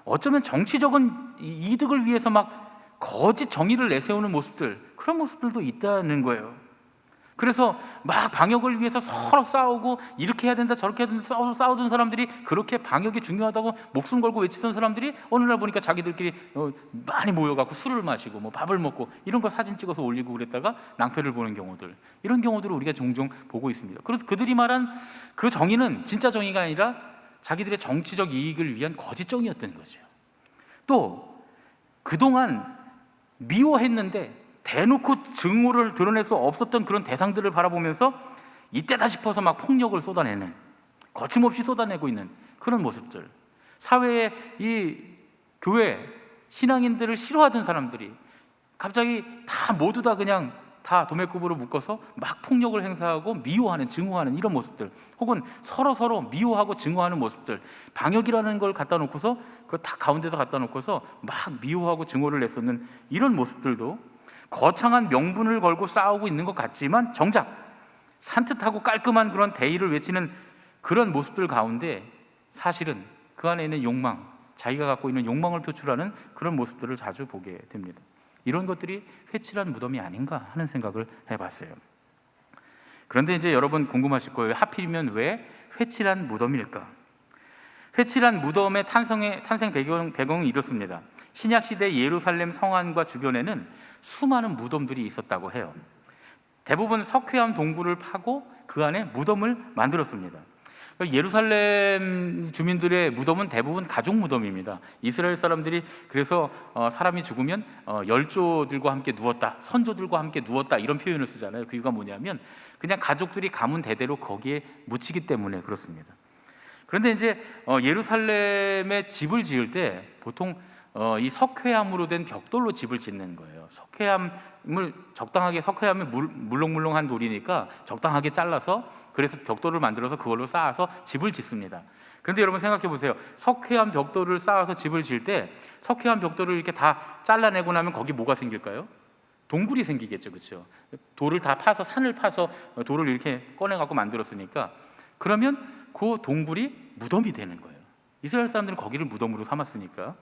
어쩌면 정치적인 이득을 위해서 막 거짓 정의를 내세우는 모습들, 그런 모습들도 있다는 거예요. 그래서 막 방역을 위해서 서로 싸우고 이렇게 해야 된다 저렇게 해야 된다 싸우던 사람들이, 그렇게 방역이 중요하다고 목숨 걸고 외치던 사람들이 어느 날 보니까 자기들끼리 많이 모여갖고 술을 마시고 뭐 밥을 먹고 이런 거 사진 찍어서 올리고 그랬다가 낭패를 보는 경우들, 이런 경우들을 우리가 종종 보고 있습니다. 그래서 그들이 말한 그 정의는 진짜 정의가 아니라 자기들의 정치적 이익을 위한 거짓 정의였던 거죠. 또 그동안 미워했는데 대놓고 증오를 드러낼 수 없었던 그런 대상들을 바라보면서 이때다 싶어서 막 폭력을 쏟아내는, 거침없이 쏟아내고 있는 그런 모습들, 사회에 이 교회 신앙인들을 싫어하던 사람들이 갑자기 다 모두 다 그냥 다 도매급으로 묶어서 막 폭력을 행사하고 미워하는, 증오하는 이런 모습들, 혹은 서로 미워하고 증오하는 모습들, 방역이라는 걸 갖다 놓고서 그 다 가운데다 갖다 놓고서 막 미워하고 증오를 냈었는 이런 모습들도 거창한 명분을 걸고 싸우고 있는 것 같지만 정작 산뜻하고 깔끔한 그런 대의를 외치는 그런 모습들 가운데 사실은 그 안에 있는 욕망, 자기가 갖고 있는 욕망을 표출하는 그런 모습들을 자주 보게 됩니다. 이런 것들이 회칠한 무덤이 아닌가 하는 생각을 해봤어요. 그런데 이제 여러분 궁금하실 거예요. 하필이면 왜 회칠한 무덤일까? 회칠한 무덤의 탄생 배경은 이렇습니다. 신약 시대 예루살렘 성안과 주변에는 수많은 무덤들이 있었다고 해요. 대부분 석회암 동굴을 파고 그 안에 무덤을 만들었습니다. 예루살렘 주민들의 무덤은 대부분 가족 무덤입니다. 이스라엘 사람들이 그래서 사람이 죽으면 열조들과 함께 누웠다, 선조들과 함께 누웠다 이런 표현을 쓰잖아요. 그 이유가 뭐냐면 그냥 가족들이 가문 대대로 거기에 묻히기 때문에 그렇습니다. 그런데 이제 예루살렘에 집을 지을 때 보통 이 석회암으로 된 벽돌로 집을 짓는 거예요. 석회암을 적당하게, 석회암이 물렁물렁한 돌이니까 적당하게 잘라서, 그래서 벽돌을 만들어서 그걸로 쌓아서 집을 짓습니다. 그런데 여러분 생각해 보세요. 석회암 벽돌을 쌓아서 집을 지을 때 석회암 벽돌을 이렇게 다 잘라내고 나면 거기 뭐가 생길까요? 동굴이 생기겠죠, 그렇죠? 돌을 다 파서, 산을 파서 돌을 이렇게 꺼내 갖고 만들었으니까, 그러면 그 동굴이 무덤이 되는 거예요. 이스라엘 사람들은 거기를 무덤으로 삼았으니까.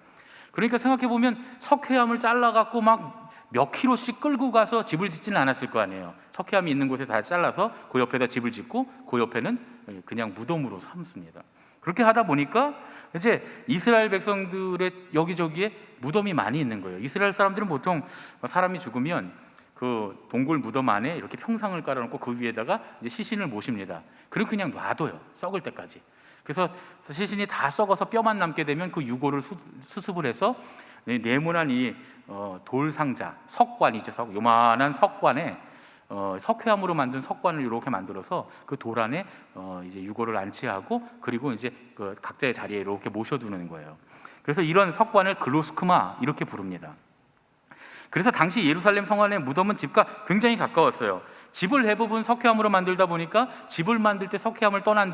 그러니까 생각해 보면 석회암을 잘라 갖고 막 몇 킬로씩 끌고 가서 집을 짓지는 않았을 거 아니에요. 석회암이 있는 곳에 다 잘라서 그 옆에다 집을 짓고 그 옆에는 그냥 무덤으로 삼습니다. 그렇게 하다 보니까 이제 이스라엘 백성들의 여기저기에 무덤이 많이 있는 거예요. 이스라엘 사람들은 보통 사람이 죽으면 그 동굴 무덤 안에 이렇게 평상을 깔아놓고 그 위에다가 이제 시신을 모십니다. 그리고 그냥 놔둬요, 썩을 때까지. 그래서 시신이 다 썩어서 뼈만 남게 되면 그 유골을 수습을 해서 네모난 이 돌상자, 석관이죠, 요만한 석관에 석회암으로 만든 석관을 이렇게 만들어서 그 돌 안에 이제 유골을 안치하고, 그리고 이제 그 각자의 자리에 이렇게 모셔두는 거예요. 그래서 이런 석관을 글로스크마 이렇게 부릅니다. 그래서 당시 예루살렘 성안의 무덤은 집과 굉장히 가까웠어요. 집을 대부분 석회암으로 만들다 보니까 집을 만들 때 석회암을 떠낸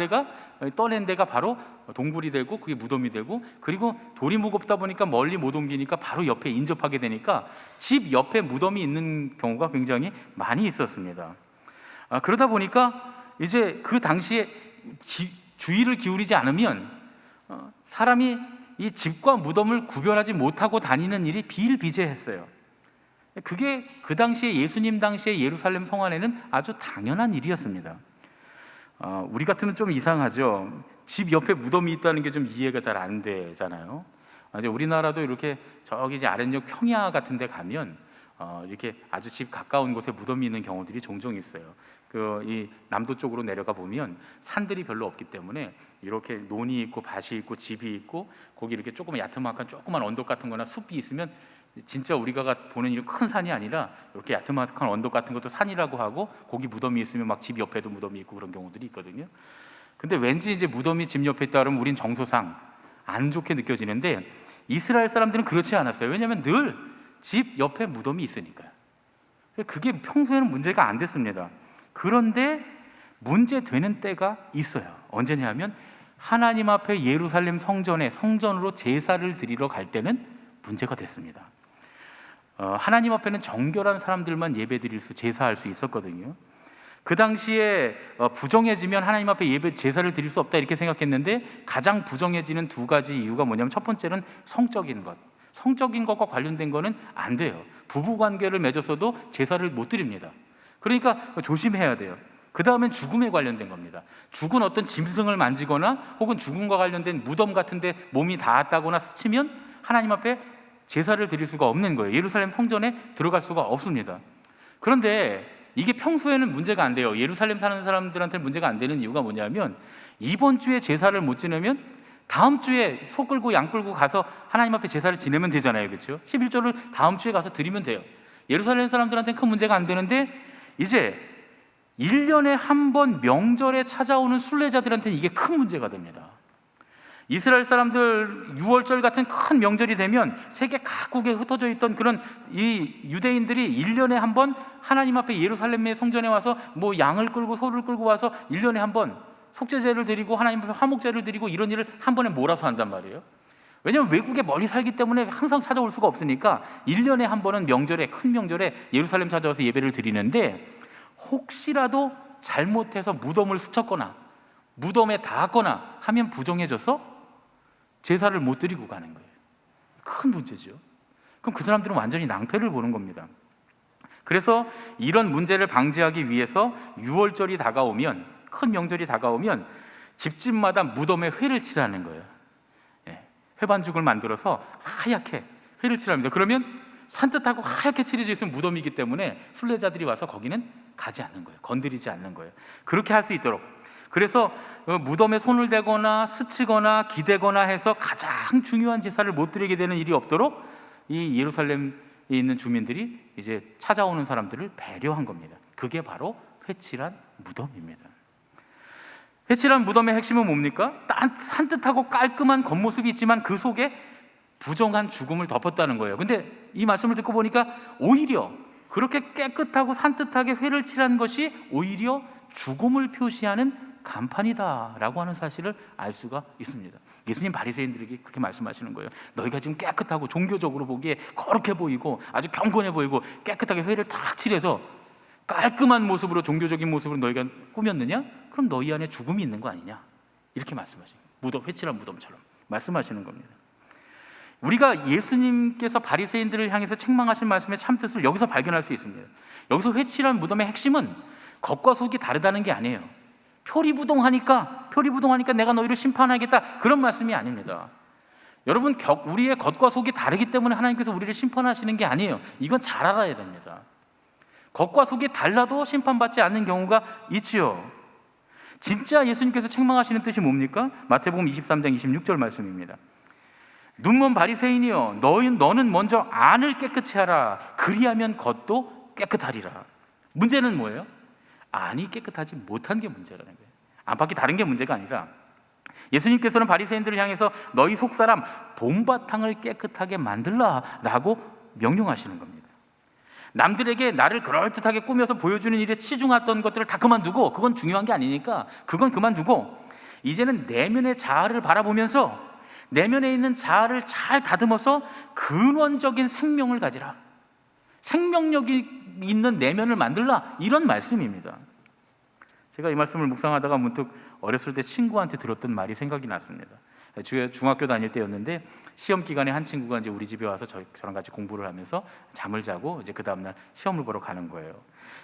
데가 바로 동굴이 되고 그게 무덤이 되고, 그리고 돌이 무겁다 보니까 멀리 못 옮기니까 바로 옆에 인접하게 되니까 집 옆에 무덤이 있는 경우가 굉장히 많이 있었습니다. 그러다 보니까 이제 그 당시에 주의를 기울이지 않으면 사람이 이 집과 무덤을 구별하지 못하고 다니는 일이 비일비재했어요. 그게 그 당시에, 예수님 당시에 예루살렘 성안에는 아주 당연한 일이었습니다. 우리 같으면 좀 이상하죠. 집 옆에 무덤이 있다는 게 좀 이해가 잘 안 되잖아요. 이제 우리나라도 이렇게 저기 이제 아랫역 평야 같은 데 가면 이렇게 아주 집 가까운 곳에 무덤이 있는 경우들이 종종 있어요. 이 남도 쪽으로 내려가 보면 산들이 별로 없기 때문에 이렇게 논이 있고 밭이 있고 집이 있고, 거기 이렇게 조금 야트막한 조그만 언덕 같은 거나 숲이 있으면 진짜 우리가 보는 이 큰 산이 아니라 이렇게 야트막한 언덕 같은 것도 산이라고 하고, 거기 무덤이 있으면 막 집 옆에도 무덤이 있고 그런 경우들이 있거든요. 근데 왠지 이제 무덤이 집 옆에 있다 그러면 우린 정서상 안 좋게 느껴지는데 이스라엘 사람들은 그렇지 않았어요. 왜냐하면 늘 집 옆에 무덤이 있으니까요. 그게 평소에는 문제가 안 됐습니다. 그런데 문제되는 때가 있어요. 언제냐면 하나님 앞에 예루살렘 성전으로 제사를 드리러 갈 때는 문제가 됐습니다. 하나님 앞에는 정결한 사람들만 예배드릴 제사할 수 있었거든요. 그 당시에 부정해지면 하나님 앞에 제사를 드릴 수 없다 이렇게 생각했는데, 가장 부정해지는 두 가지 이유가 뭐냐면, 첫 번째는 성적인 것. 성적인 것과 관련된 거는 안 돼요. 부부관계를 맺었어도 제사를 못 드립니다. 그러니까 조심해야 돼요. 그 다음엔 죽음에 관련된 겁니다. 죽은 어떤 짐승을 만지거나 혹은 죽음과 관련된 무덤 같은 데 몸이 닿았다거나 스치면 하나님 앞에 제사를 드릴 수가 없는 거예요. 예루살렘 성전에 들어갈 수가 없습니다. 그런데 이게 평소에는 문제가 안 돼요. 예루살렘 사는 사람들한테는 문제가 안 되는 이유가 뭐냐면, 이번 주에 제사를 못 지내면 다음 주에 소 끌고 양 끌고 가서 하나님 앞에 제사를 지내면 되잖아요, 그렇죠? 11조를 다음 주에 가서 드리면 돼요. 예루살렘 사람들한테는 큰 문제가 안 되는데, 이제 1년에 한 번 명절에 찾아오는 순례자들한테는 이게 큰 문제가 됩니다. 이스라엘 사람들 6월절 같은 큰 명절이 되면 세계 각국에 흩어져 있던 그런 이 유대인들이 1년에 한 번 하나님 앞에 예루살렘의 성전에 와서 뭐 양을 끌고 소를 끌고 와서 1년에 한 번 속죄제를 드리고 하나님 앞에 화목제를 드리고 이런 일을 한 번에 몰아서 한단 말이에요. 왜냐하면 외국에 멀리 살기 때문에 항상 찾아올 수가 없으니까 1년에 한 번은 명절에, 큰 명절에 예루살렘 찾아와서 예배를 드리는데, 혹시라도 잘못해서 무덤을 스쳤거나 무덤에 닿았거나 하면 부정해져서 제사를 못 드리고 가는 거예요. 큰 문제죠. 그럼 그 사람들은 완전히 낭패를 보는 겁니다. 그래서 이런 문제를 방지하기 위해서 6월절이 다가오면, 큰 명절이 다가오면 집집마다 무덤에 회를 칠하는 거예요. 예, 회반죽을 만들어서 하얗게 회를 칠합니다. 그러면 산뜻하고 하얗게 칠해져 있으면 무덤이기 때문에 순례자들이 와서 거기는 가지 않는 거예요. 건드리지 않는 거예요. 그렇게 할 수 있도록. 그래서 무덤에 손을 대거나 스치거나 기대거나 해서 가장 중요한 제사를 못 드리게 되는 일이 없도록 이 예루살렘에 있는 주민들이 이제 찾아오는 사람들을 배려한 겁니다. 그게 바로 회칠한 무덤입니다. 회칠한 무덤의 핵심은 뭡니까? 산뜻하고 깔끔한 겉모습이 있지만 그 속에 부정한 죽음을 덮었다는 거예요. 근데 이 말씀을 듣고 보니까 오히려 그렇게 깨끗하고 산뜻하게 회를 칠한 것이 오히려 죽음을 표시하는 간판이다라고 하는 사실을 알 수가 있습니다. 예수님 바리새인들에게 그렇게 말씀하시는 거예요. 너희가 지금 깨끗하고 종교적으로 보기에 거룩해 보이고 아주 경건해 보이고 깨끗하게 회를 탁 칠해서 깔끔한 모습으로, 종교적인 모습으로 너희가 꾸몄느냐? 그럼 너희 안에 죽음이 있는 거 아니냐? 이렇게 말씀하시는 거예요. 무덤, 회칠한 무덤처럼 말씀하시는 겁니다. 우리가 예수님께서 바리새인들을 향해서 책망하신 말씀의 참뜻을 여기서 발견할 수 있습니다. 여기서 회칠한 무덤의 핵심은 겉과 속이 다르다는 게 아니에요. 표리부동하니까 내가 너희를 심판하겠다, 그런 말씀이 아닙니다. 여러분, 우리의 겉과 속이 다르기 때문에 하나님께서 우리를 심판하시는 게 아니에요. 이건 잘 알아야 됩니다. 겉과 속이 달라도 심판받지 않는 경우가 있지요. 진짜 예수님께서 책망하시는 뜻이 뭡니까? 마태복음 23장 26절 말씀입니다. 눈먼 바리새인이여, 너는 먼저 안을 깨끗이 하라. 그리하면 겉도 깨끗하리라. 문제는 뭐예요? 안이 깨끗하지 못한 게 문제라는 거예요. 안팎이 다른 게 문제가 아니라 예수님께서는 바리새인들을 향해서 너희 속사람 본바탕을 깨끗하게 만들라라고 명령하시는 겁니다. 남들에게 나를 그럴듯하게 꾸며서 보여주는 일에 치중했던 것들을 다 그만두고, 그건 중요한 게 아니니까 그건 그만두고 이제는 내면의 자아를 바라보면서 내면에 있는 자아를 잘 다듬어서 근원적인 생명을 가지라, 생명력이 있는 내면을 만들라, 이런 말씀입니다. 제가 이 말씀을 묵상하다가 문득 어렸을 때 친구한테 들었던 말이 생각이 났습니다. 중학교 다닐 때였는데 시험 기간에 한 친구가 이제 우리 집에 와서 저랑 같이 공부를 하면서 잠을 자고 이제 그 다음날 시험을 보러 가는 거예요.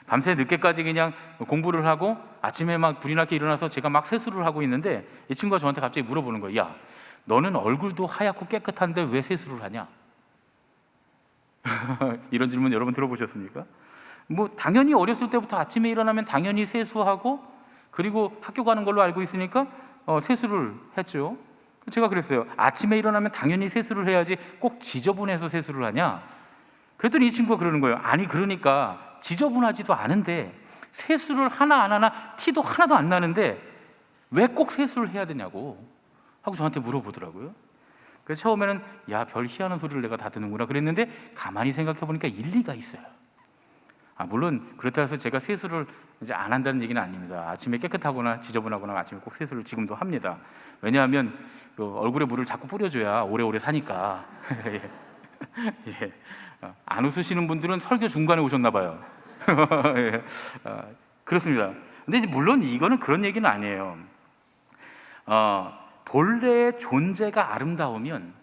밤새 늦게까지 그냥 공부를 하고 아침에 막 불이 나게 일어나서 제가 막 세수를 하고 있는데 이 친구가 저한테 갑자기 물어보는 거예요. 야, 너는 얼굴도 하얗고 깨끗한데 왜 세수를 하냐? 이런 질문 여러분 들어보셨습니까? 뭐 당연히 어렸을 때부터 아침에 일어나면 당연히 세수하고 그리고 학교 가는 걸로 알고 있으니까 세수를 했죠. 제가 그랬어요. 아침에 일어나면 당연히 세수를 해야지 꼭 지저분해서 세수를 하냐? 그랬더니 이 친구가 그러는 거예요. 아니, 그러니까 지저분하지도 않은데 세수를 하나 안 하나 티도 하나도 안 나는데 왜 꼭 세수를 해야 되냐고 하고 저한테 물어보더라고요. 그래서 처음에는 야, 별 희한한 소리를 내가 다 듣는구나 그랬는데 가만히 생각해 보니까 일리가 있어요. 물론 그렇다고 해서 제가 세수를 이제 안 한다는 얘기는 아닙니다. 아침에 깨끗하거나 지저분하거나 아침에 꼭 세수를 지금도 합니다. 왜냐하면 그 얼굴에 물을 자꾸 뿌려줘야 오래오래 사니까. 예. 안 웃으시는 분들은 설교 중간에 오셨나 봐요. 예. 그렇습니다. 근데 이제 물론 이거는 그런 얘기는 아니에요. 본래의 존재가 아름다우면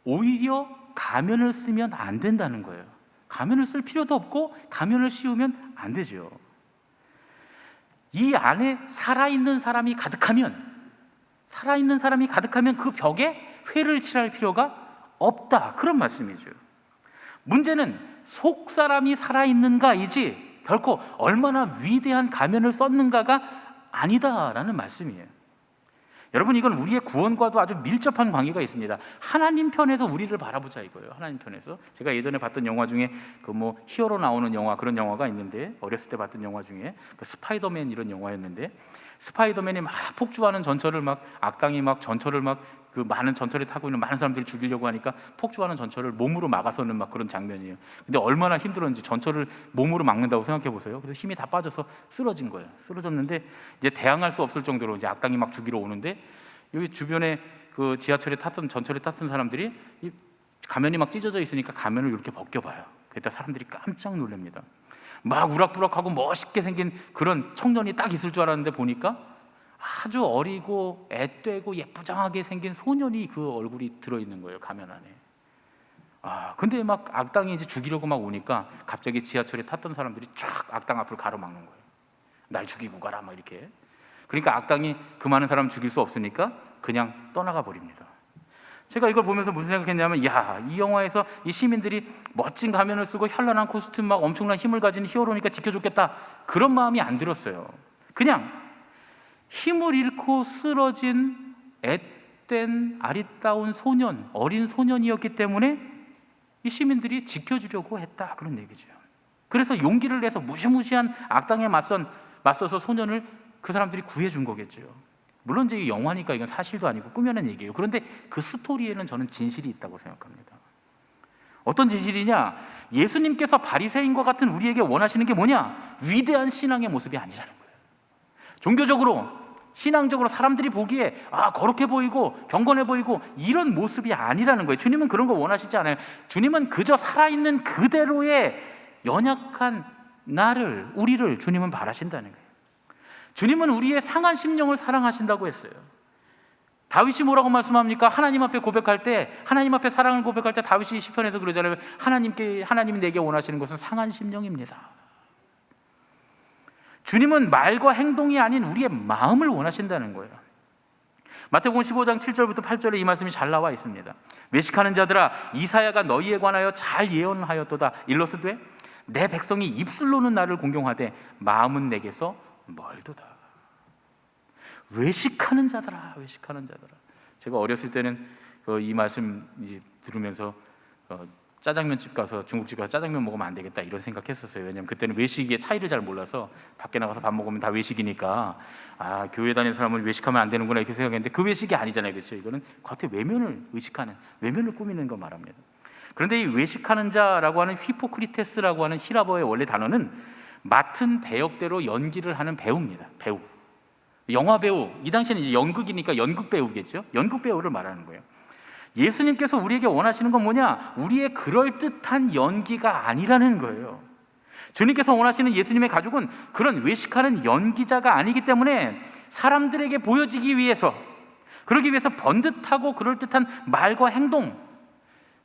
오히려 가면을 쓰면 안 된다는 거예요. 가면을 쓸 필요도 없고 가면을 씌우면 안 되죠. 이 안에 살아있는 사람이 가득하면 그 벽에 회를 칠할 필요가 없다, 그런 말씀이죠. 문제는 속 사람이 살아있는가이지 결코 얼마나 위대한 가면을 썼는가가 아니다라는 말씀이에요. 여러분, 이건 우리의 구원과도 아주 밀접한 관계가 있습니다. 하나님 편에서 우리를 바라보자 이거예요. 하나님 편에서. 제가 예전에 봤던 영화 중에 그 뭐 히어로 나오는 영화, 그런 영화가 있는데 어렸을 때 봤던 영화 중에 그 스파이더맨 이런 영화였는데 스파이더맨이 막 폭주하는 전철을 막 악당이 막 전철을 막 그 많은 전철에 타고 있는 많은 사람들을 죽이려고 하니까 폭주하는 전철을 몸으로 막아서는 막 그런 장면이에요. 근데 얼마나 힘들었는지 전철을 몸으로 막는다고 생각해 보세요. 그래서 힘이 다 빠져서 쓰러진 거예요. 쓰러졌는데 이제 대항할 수 없을 정도로 이제 악당이 막 죽이러 오는데 여기 주변에 그 지하철에 탔던 전철에 탔던 사람들이 이 가면이 막 찢어져 있으니까 가면을 이렇게 벗겨봐요. 그때 사람들이 깜짝 놀랍니다. 막 우락부락하고 멋있게 생긴 그런 청년이 딱 있을 줄 알았는데 보니까 아주 어리고 애되고 예쁘장하게 생긴 소년이 그 얼굴이 들어있는 거예요, 가면 안에. 근데 막 악당이 이제 죽이려고 막 오니까 갑자기 지하철에 탔던 사람들이 쫙 악당 앞을 가로막는 거예요. 날 죽이고 가라 막 이렇게. 그러니까 악당이 그 많은 사람 죽일 수 없으니까 그냥 떠나가 버립니다. 제가 이걸 보면서 무슨 생각했냐면, 야, 이 영화에서 이 시민들이 멋진 가면을 쓰고 현란한 코스튬, 막 엄청난 힘을 가진 히어로니까 지켜줬겠다, 그런 마음이 안 들었어요. 그냥 힘을 잃고 쓰러진 앳된 아리따운 소년, 어린 소년이었기 때문에 이 시민들이 지켜주려고 했다, 그런 얘기죠. 그래서 용기를 내서 무시무시한 악당에 맞서서 소년을 그 사람들이 구해준 거겠죠. 물론 이제 이 영화니까 이건 사실도 아니고 꾸며낸 얘기예요. 그런데 그 스토리에는 저는 진실이 있다고 생각합니다. 어떤 진실이냐? 예수님께서 바리새인과 같은 우리에게 원하시는 게 뭐냐? 위대한 신앙의 모습이 아니라는 거예요. 종교적으로, 신앙적으로 사람들이 보기에 거룩해 보이고 경건해 보이고 이런 모습이 아니라는 거예요. 주님은 그런 거 원하시지 않아요. 주님은 그저 살아있는 그대로의 연약한 나를, 우리를 주님은 바라신다는 거예요. 주님은 우리의 상한 심령을 사랑하신다고 했어요. 다윗이 뭐라고 말씀합니까? 하나님 앞에 고백할 때, 하나님 앞에 사랑을 고백할 때 다윗이 시편에서 그러잖아요. 하나님이 내게 원하시는 것은 상한 심령입니다. 주님은 말과 행동이 아닌 우리의 마음을 원하신다는 거예요. 마태복음 15장 7절부터 8절에 이 말씀이 잘 나와 있습니다. 외식하는 자들아, 이사야가 너희에 관하여 잘 예언하였도다. 일러스되 내 백성이 입술로는 나를 공경하되 마음은 내게서 멀도다. 외식하는 자들아, 외식하는 자들아. 제가 어렸을 때는 이 말씀 들으면서 짜장면집 가서, 중국집 가서 짜장면 먹으면 안 되겠다 이런 생각했었어요. 왜냐하면 그때는 외식의 차이를 잘 몰라서 밖에 나가서 밥 먹으면 다 외식이니까 교회 다니는 사람은 외식하면 안 되는구나 이렇게 생각했는데 그 외식이 아니잖아요, 그렇죠? 이거는 겉에 외면을 의식하는, 외면을 꾸미는 거 말합니다. 그런데 이 외식하는 자라고 하는 히포크리테스라고 하는 히라버의 원래 단어는 맡은 배역대로 연기를 하는 배우입니다. 배우, 영화 배우. 이 당시에는 이제 연극이니까 연극 배우겠죠. 연극 배우를 말하는 거예요. 예수님께서 우리에게 원하시는 건 뭐냐? 우리의 그럴듯한 연기가 아니라는 거예요. 주님께서 원하시는 예수님의 가족은 그런 외식하는 연기자가 아니기 때문에 사람들에게 보여지기 위해서, 그러기 위해서 번듯하고 그럴듯한 말과 행동,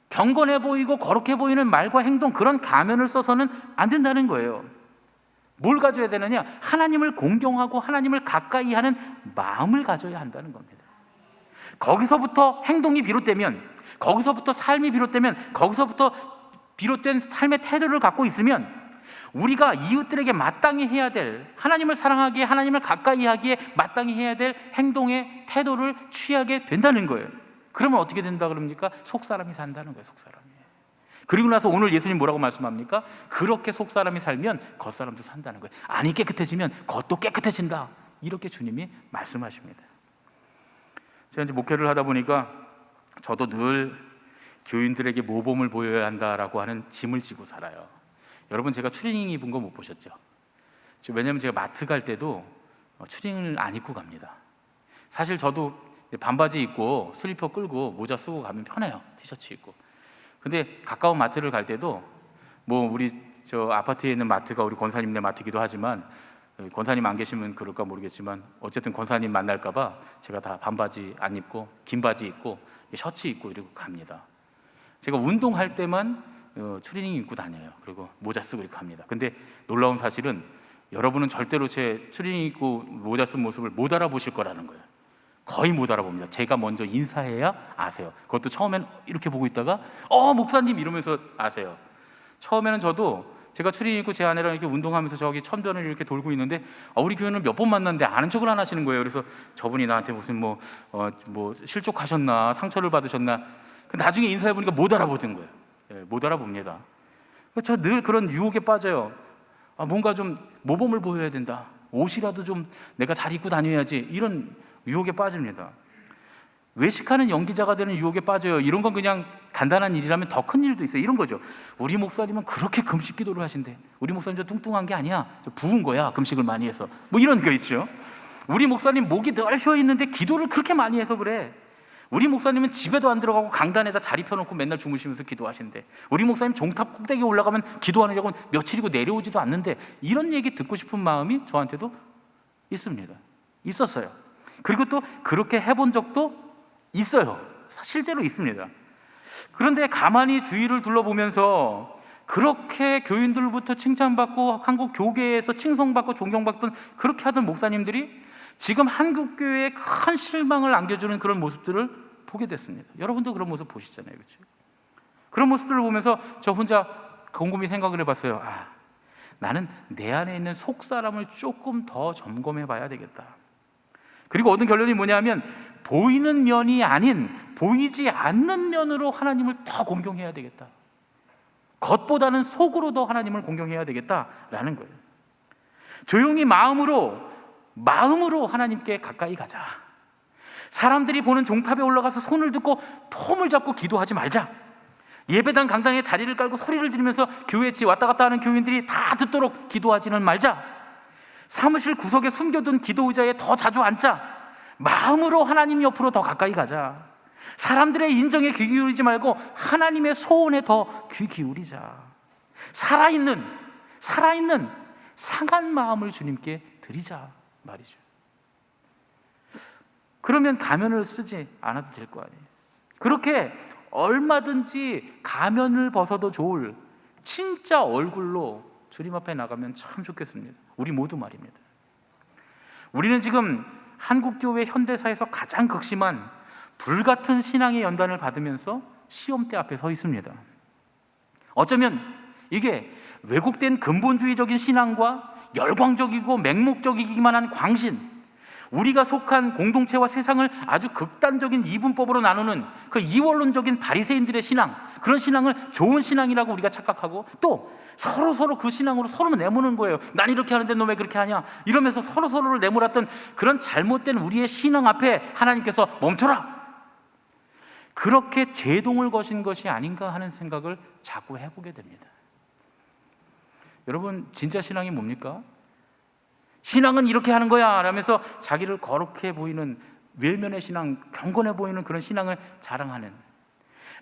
경건해 보이고 거룩해 보이는 말과 행동, 그런 가면을 써서는 안 된다는 거예요. 뭘 가져야 되느냐? 하나님을 공경하고 하나님을 가까이 하는 마음을 가져야 한다는 겁니다. 거기서부터 행동이 비롯되면, 거기서부터 삶이 비롯되면, 거기서부터 비롯된 삶의 태도를 갖고 있으면 우리가 이웃들에게 마땅히 해야 될, 하나님을 사랑하기에, 하나님을 가까이 하기에 마땅히 해야 될 행동의 태도를 취하게 된다는 거예요. 그러면 어떻게 된다 그럽니까? 속사람이 산다는 거예요, 속사람이. 그리고 나서 오늘 예수님 뭐라고 말씀합니까? 그렇게 속사람이 살면 겉사람도 산다는 거예요. 안이 깨끗해지면 겉도 깨끗해진다, 이렇게 주님이 말씀하십니다. 제가 이제 목회를 하다 보니까 저도 늘 교인들에게 모범을 보여야 한다라고 하는 짐을 지고 살아요. 여러분, 제가 추리닝 입은 거 못 보셨죠? 왜냐하면 제가 마트 갈 때도 추리닝을 안 입고 갑니다. 사실 저도 반바지 입고 슬리퍼 끌고 모자 쓰고 가면 편해요, 티셔츠 입고. 근데 가까운 마트를 갈 때도 우리 저 아파트에 있는 마트가 우리 권사님네 마트이기도 하지만, 권사님 안 계시면 그럴까 모르겠지만 어쨌든 권사님 만날까 봐 제가 다 반바지 안 입고 긴 바지 입고 셔츠 입고 이러고 갑니다. 제가 운동할 때만 추리닝 입고 다녀요. 그리고 모자 쓰고 이렇게 갑니다. 근데 놀라운 사실은 여러분은 절대로 제 추리닝 입고 모자 쓴 모습을 못 알아보실 거라는 거예요. 거의 못 알아봅니다. 제가 먼저 인사해야 아세요. 그것도 처음엔 이렇게 보고 있다가 목사님 이러면서 아세요. 처음에는 저도 제가 추리닝 입고 제 아내랑 이렇게 운동하면서 저기 천변을 이렇게 돌고 있는데 우리 교회는 몇 번 만났는데 아는 척을 안 하시는 거예요. 그래서 저분이 나한테 무슨 뭐 실족하셨나, 상처를 받으셨나. 나중에 인사해 보니까 못 알아보던 거예요. 못 알아봅니다. 저 늘 그런 유혹에 빠져요. 뭔가 좀 모범을 보여야 된다. 옷이라도 좀 내가 잘 입고 다녀야지. 이런 유혹에 빠집니다. 외식하는 연기자가 되는 유혹에 빠져요. 이런 건 그냥 간단한 일이라면 더 큰 일도 있어요. 이런 거죠. 우리 목사님은 그렇게 금식 기도를 하신대. 우리 목사님 저 뚱뚱한 게 아니야. 저 부은 거야. 금식을 많이 해서. 이런 거 있죠. 우리 목사님 목이 늘 쉬어 있는데 기도를 그렇게 많이 해서 그래. 우리 목사님은 집에도 안 들어가고 강단에다 자리 펴놓고 맨날 주무시면서 기도하신대. 우리 목사님 종탑 꼭대기 올라가면 기도하느라고 며칠이고 내려오지도 않는데. 이런 얘기 듣고 싶은 마음이 저한테도 있습니다. 있었어요. 그리고 또 그렇게 해본 적도 있어요. 실제로 있습니다. 그런데 가만히 주위를 둘러보면서 그렇게 교인들부터 칭찬받고 한국 교계에서 칭송받고 존경받던 그렇게 하던 목사님들이 지금 한국교회에 큰 실망을 안겨주는 그런 모습들을 보게 됐습니다. 여러분도 그런 모습 보시잖아요, 그렇죠? 그런 모습들을 보면서 저 혼자 곰곰이 생각을 해봤어요. 나는 내 안에 있는 속사람을 조금 더 점검해 봐야 되겠다. 그리고 얻은 결론이 뭐냐면 보이는 면이 아닌 보이지 않는 면으로 하나님을 더 공경해야 되겠다. 겉보다는 속으로 더 하나님을 공경해야 되겠다라는 거예요. 조용히 마음으로 하나님께 가까이 가자. 사람들이 보는 종탑에 올라가서 손을 듣고 폼을 잡고 기도하지 말자. 예배당 강당에 자리를 깔고 소리를 지르면서 교회에 왔다 갔다 하는 교인들이 다 듣도록 기도하지는 말자. 사무실 구석에 숨겨둔 기도 의자에 더 자주 앉자. 마음으로 하나님 옆으로 더 가까이 가자. 사람들의 인정에 귀 기울이지 말고 하나님의 소원에 더 귀 기울이자. 살아있는 상한 마음을 주님께 드리자 말이죠. 그러면 가면을 쓰지 않아도 될 거 아니에요. 그렇게 얼마든지 가면을 벗어도 좋을 진짜 얼굴로 주님 앞에 나가면 참 좋겠습니다. 우리 모두 말입니다. 우리는 지금 한국교회 현대사에서 가장 극심한 불같은 신앙의 연단을 받으면서 시험대 앞에 서 있습니다. 어쩌면 이게 왜곡된 근본주의적인 신앙과 열광적이고 맹목적이기만 한 광신, 우리가 속한 공동체와 세상을 아주 극단적인 이분법으로 나누는 그 이원론적인 바리새인들의 신앙, 그런 신앙을 좋은 신앙이라고 우리가 착각하고 또 서로 그 신앙으로 서로 내모는 거예요. 난 이렇게 하는데 너 왜 그렇게 하냐 이러면서 서로를 내몰았던 그런 잘못된 우리의 신앙 앞에 하나님께서 멈춰라, 그렇게 제동을 거신 것이 아닌가 하는 생각을 자꾸 해보게 됩니다. 여러분, 진짜 신앙이 뭡니까? 신앙은 이렇게 하는 거야 라면서 자기를 거룩해 보이는 외면의 신앙, 경건해 보이는 그런 신앙을 자랑하는,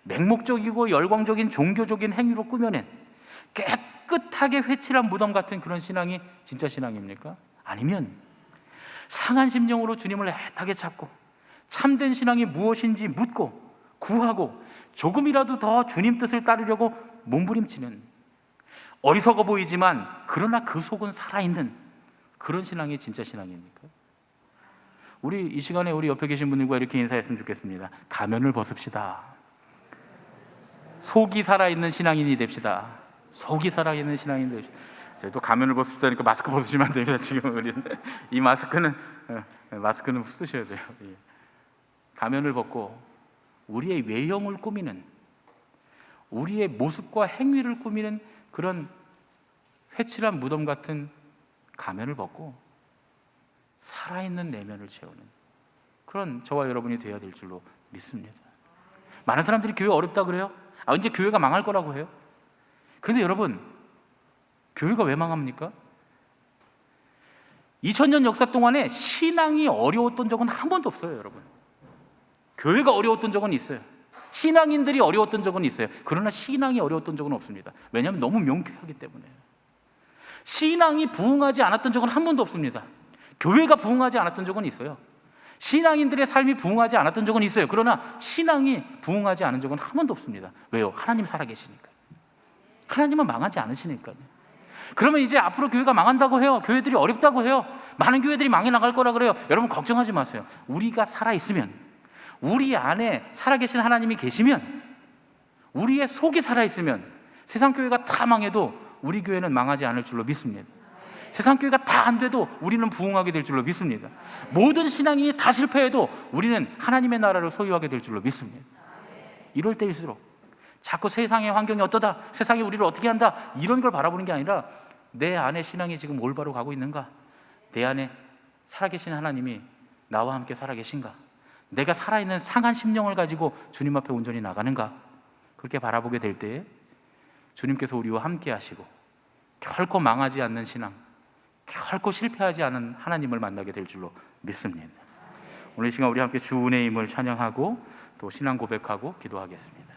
맹목적이고 열광적인 종교적인 행위로 꾸며낸 깨끗하게 회칠한 무덤 같은 그런 신앙이 진짜 신앙입니까? 아니면 상한 심령으로 주님을 애타게 찾고 참된 신앙이 무엇인지 묻고 구하고 조금이라도 더 주님 뜻을 따르려고 몸부림치는, 어리석어 보이지만 그러나 그 속은 살아있는 그런 신앙이 진짜 신앙입니까? 우리 이 시간에 우리 옆에 계신 분들과 이렇게 인사했으면 좋겠습니다. 가면을 벗읍시다. 속이 살아있는 신앙인이 됩시다. 속이 살아있는 신앙인이 됩시다. 또 가면을 벗읍시다니까 마스크 벗으시면 안 됩니다. 지금 우리는 이 마스크는 쓰셔야 돼요. 가면을 벗고 우리의 외형을 꾸미는, 우리의 모습과 행위를 꾸미는 그런 회칠한 무덤 같은 가면을 벗고 살아있는 내면을 채우는 그런 저와 여러분이 되어야 될 줄로 믿습니다. 많은 사람들이 교회 어렵다 그래요. 이제 교회가 망할 거라고 해요. 그런데 여러분, 교회가 왜 망합니까? 2000년 역사 동안에 신앙이 어려웠던 적은 한 번도 없어요. 여러분, 교회가 어려웠던 적은 있어요. 신앙인들이 어려웠던 적은 있어요. 그러나 신앙이 어려웠던 적은 없습니다. 왜냐하면 너무 명쾌하기 때문에. 신앙이 부흥하지 않았던 적은 한 번도 없습니다. 교회가 부흥하지 않았던 적은 있어요. 신앙인들의 삶이 부흥하지 않았던 적은 있어요. 그러나 신앙이 부흥하지 않은 적은 한 번도 없습니다. 왜요? 하나님 살아계시니까. 하나님은 망하지 않으시니까요. 그러면 이제 앞으로 교회가 망한다고 해요. 교회들이 어렵다고 해요. 많은 교회들이 망해 나갈 거라 그래요. 여러분 걱정하지 마세요. 우리가 살아있으면, 우리 안에 살아계신 하나님이 계시면, 우리의 속이 살아있으면 세상 교회가 다 망해도 우리 교회는 망하지 않을 줄로 믿습니다. 세상 교회가 다 안 돼도 우리는 부흥하게 될 줄로 믿습니다. 모든 신앙인이 다 실패해도 우리는 하나님의 나라를 소유하게 될 줄로 믿습니다. 이럴 때일수록 자꾸 세상의 환경이 어떠다, 세상이 우리를 어떻게 한다, 이런 걸 바라보는 게 아니라 내 안에 신앙이 지금 올바로 가고 있는가, 내 안에 살아계신 하나님이 나와 함께 살아계신가, 내가 살아있는 상한 심령을 가지고 주님 앞에 온전히 나가는가, 그렇게 바라보게 될 때에 주님께서 우리와 함께 하시고 결코 망하지 않는 신앙, 결코 실패하지 않은 하나님을 만나게 될 줄로 믿습니다. 오늘 이 시간 우리 함께 주 은혜의 힘을 찬양하고 또 신앙 고백하고 기도하겠습니다.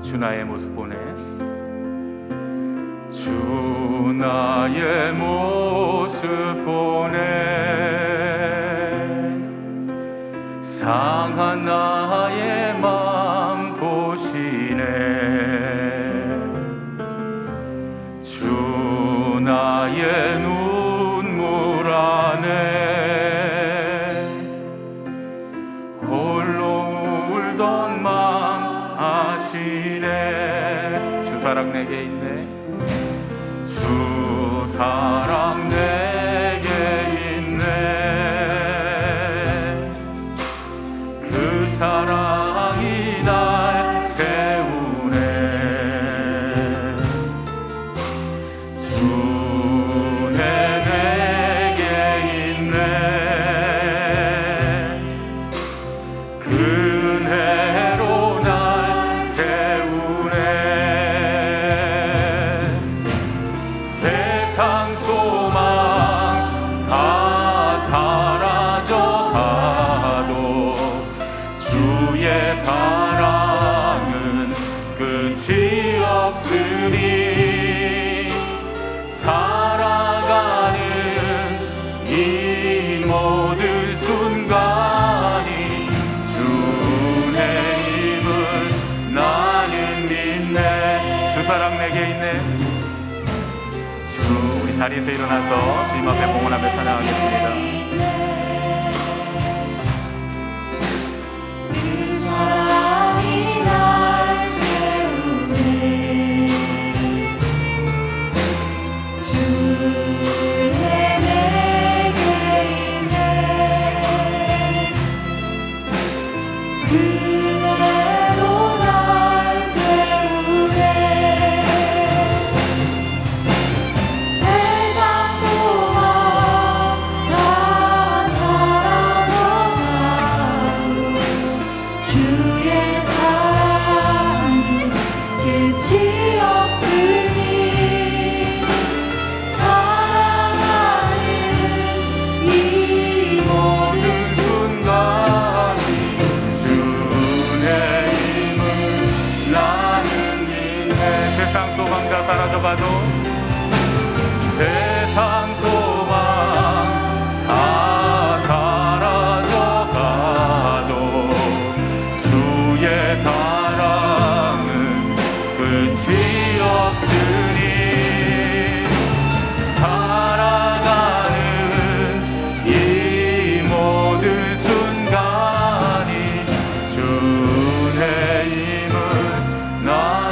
주 나의 모습 보내, 주 나의 모습 보내, 상한 나의 맘 보시네. 주 나의 눈물 안에 홀로 울던 맘 아시네. 주 사랑 내게 있네. 주 사랑 내게 있네. 그 사랑이 날 세우네. 주의 내게 있네. 그 은혜로 날 세우네. 세상 소망 다 사라져가도 주의 사랑은 끝이 없으니 살아가는 이 모든 순간이 주의 힘을 나는 믿네. 주 사랑 내게 있네. 주, 우리 자리에서 일어나서 주님 앞에 봉헌하며 찬양하겠습니다. 세상 소망 다 사라져가도 세상 소망 다 사라져가도 주의 사랑은 끝이 없으니 살아가는 이 모든 순간이 주의 힘을 나는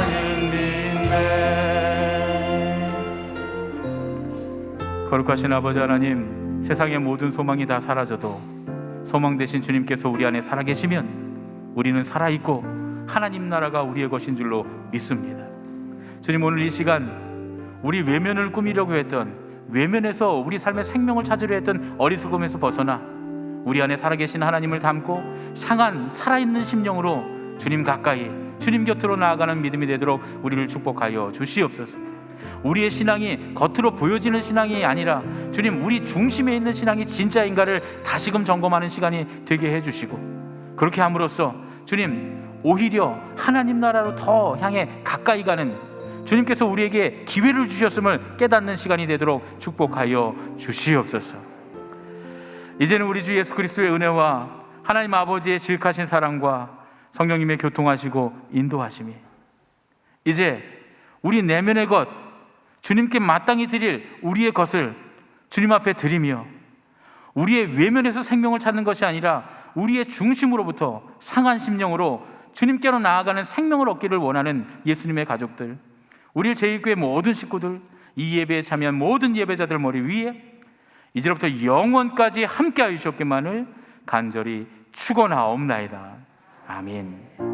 거룩하신 아버지 하나님, 세상의 모든 소망이 다 사라져도 소망 되신 주님께서 우리 안에 살아계시면 우리는 살아있고 하나님 나라가 우리의 것인 줄로 믿습니다. 주님, 오늘 이 시간 우리 외면을 꾸미려고 했던, 외면에서 우리 삶의 생명을 찾으려 했던 어리석음에서 벗어나 우리 안에 살아계신 하나님을 담고 상한 살아있는 심령으로 주님 가까이, 주님 곁으로 나아가는 믿음이 되도록 우리를 축복하여 주시옵소서. 우리의 신앙이 겉으로 보여지는 신앙이 아니라 주님, 우리 중심에 있는 신앙이 진짜인가를 다시금 점검하는 시간이 되게 해주시고, 그렇게 함으로써 주님, 오히려 하나님 나라로 더 향해 가까이 가는, 주님께서 우리에게 기회를 주셨음을 깨닫는 시간이 되도록 축복하여 주시옵소서. 이제는 우리 주 예수 그리스도의 은혜와 하나님 아버지의 지극하신 사랑과 성령님의 교통하시고 인도하심이 이제 우리 내면의 것, 주님께 마땅히 드릴 우리의 것을 주님 앞에 드리며, 우리의 외면에서 생명을 찾는 것이 아니라 우리의 중심으로부터 상한 심령으로 주님께로 나아가는 생명을 얻기를 원하는 예수님의 가족들, 우리 제1교회 모든 식구들, 이 예배에 참여한 모든 예배자들 머리 위에 이제부터 영원까지 함께하여 주셨기만을 간절히 축원하옵나이다. 아멘.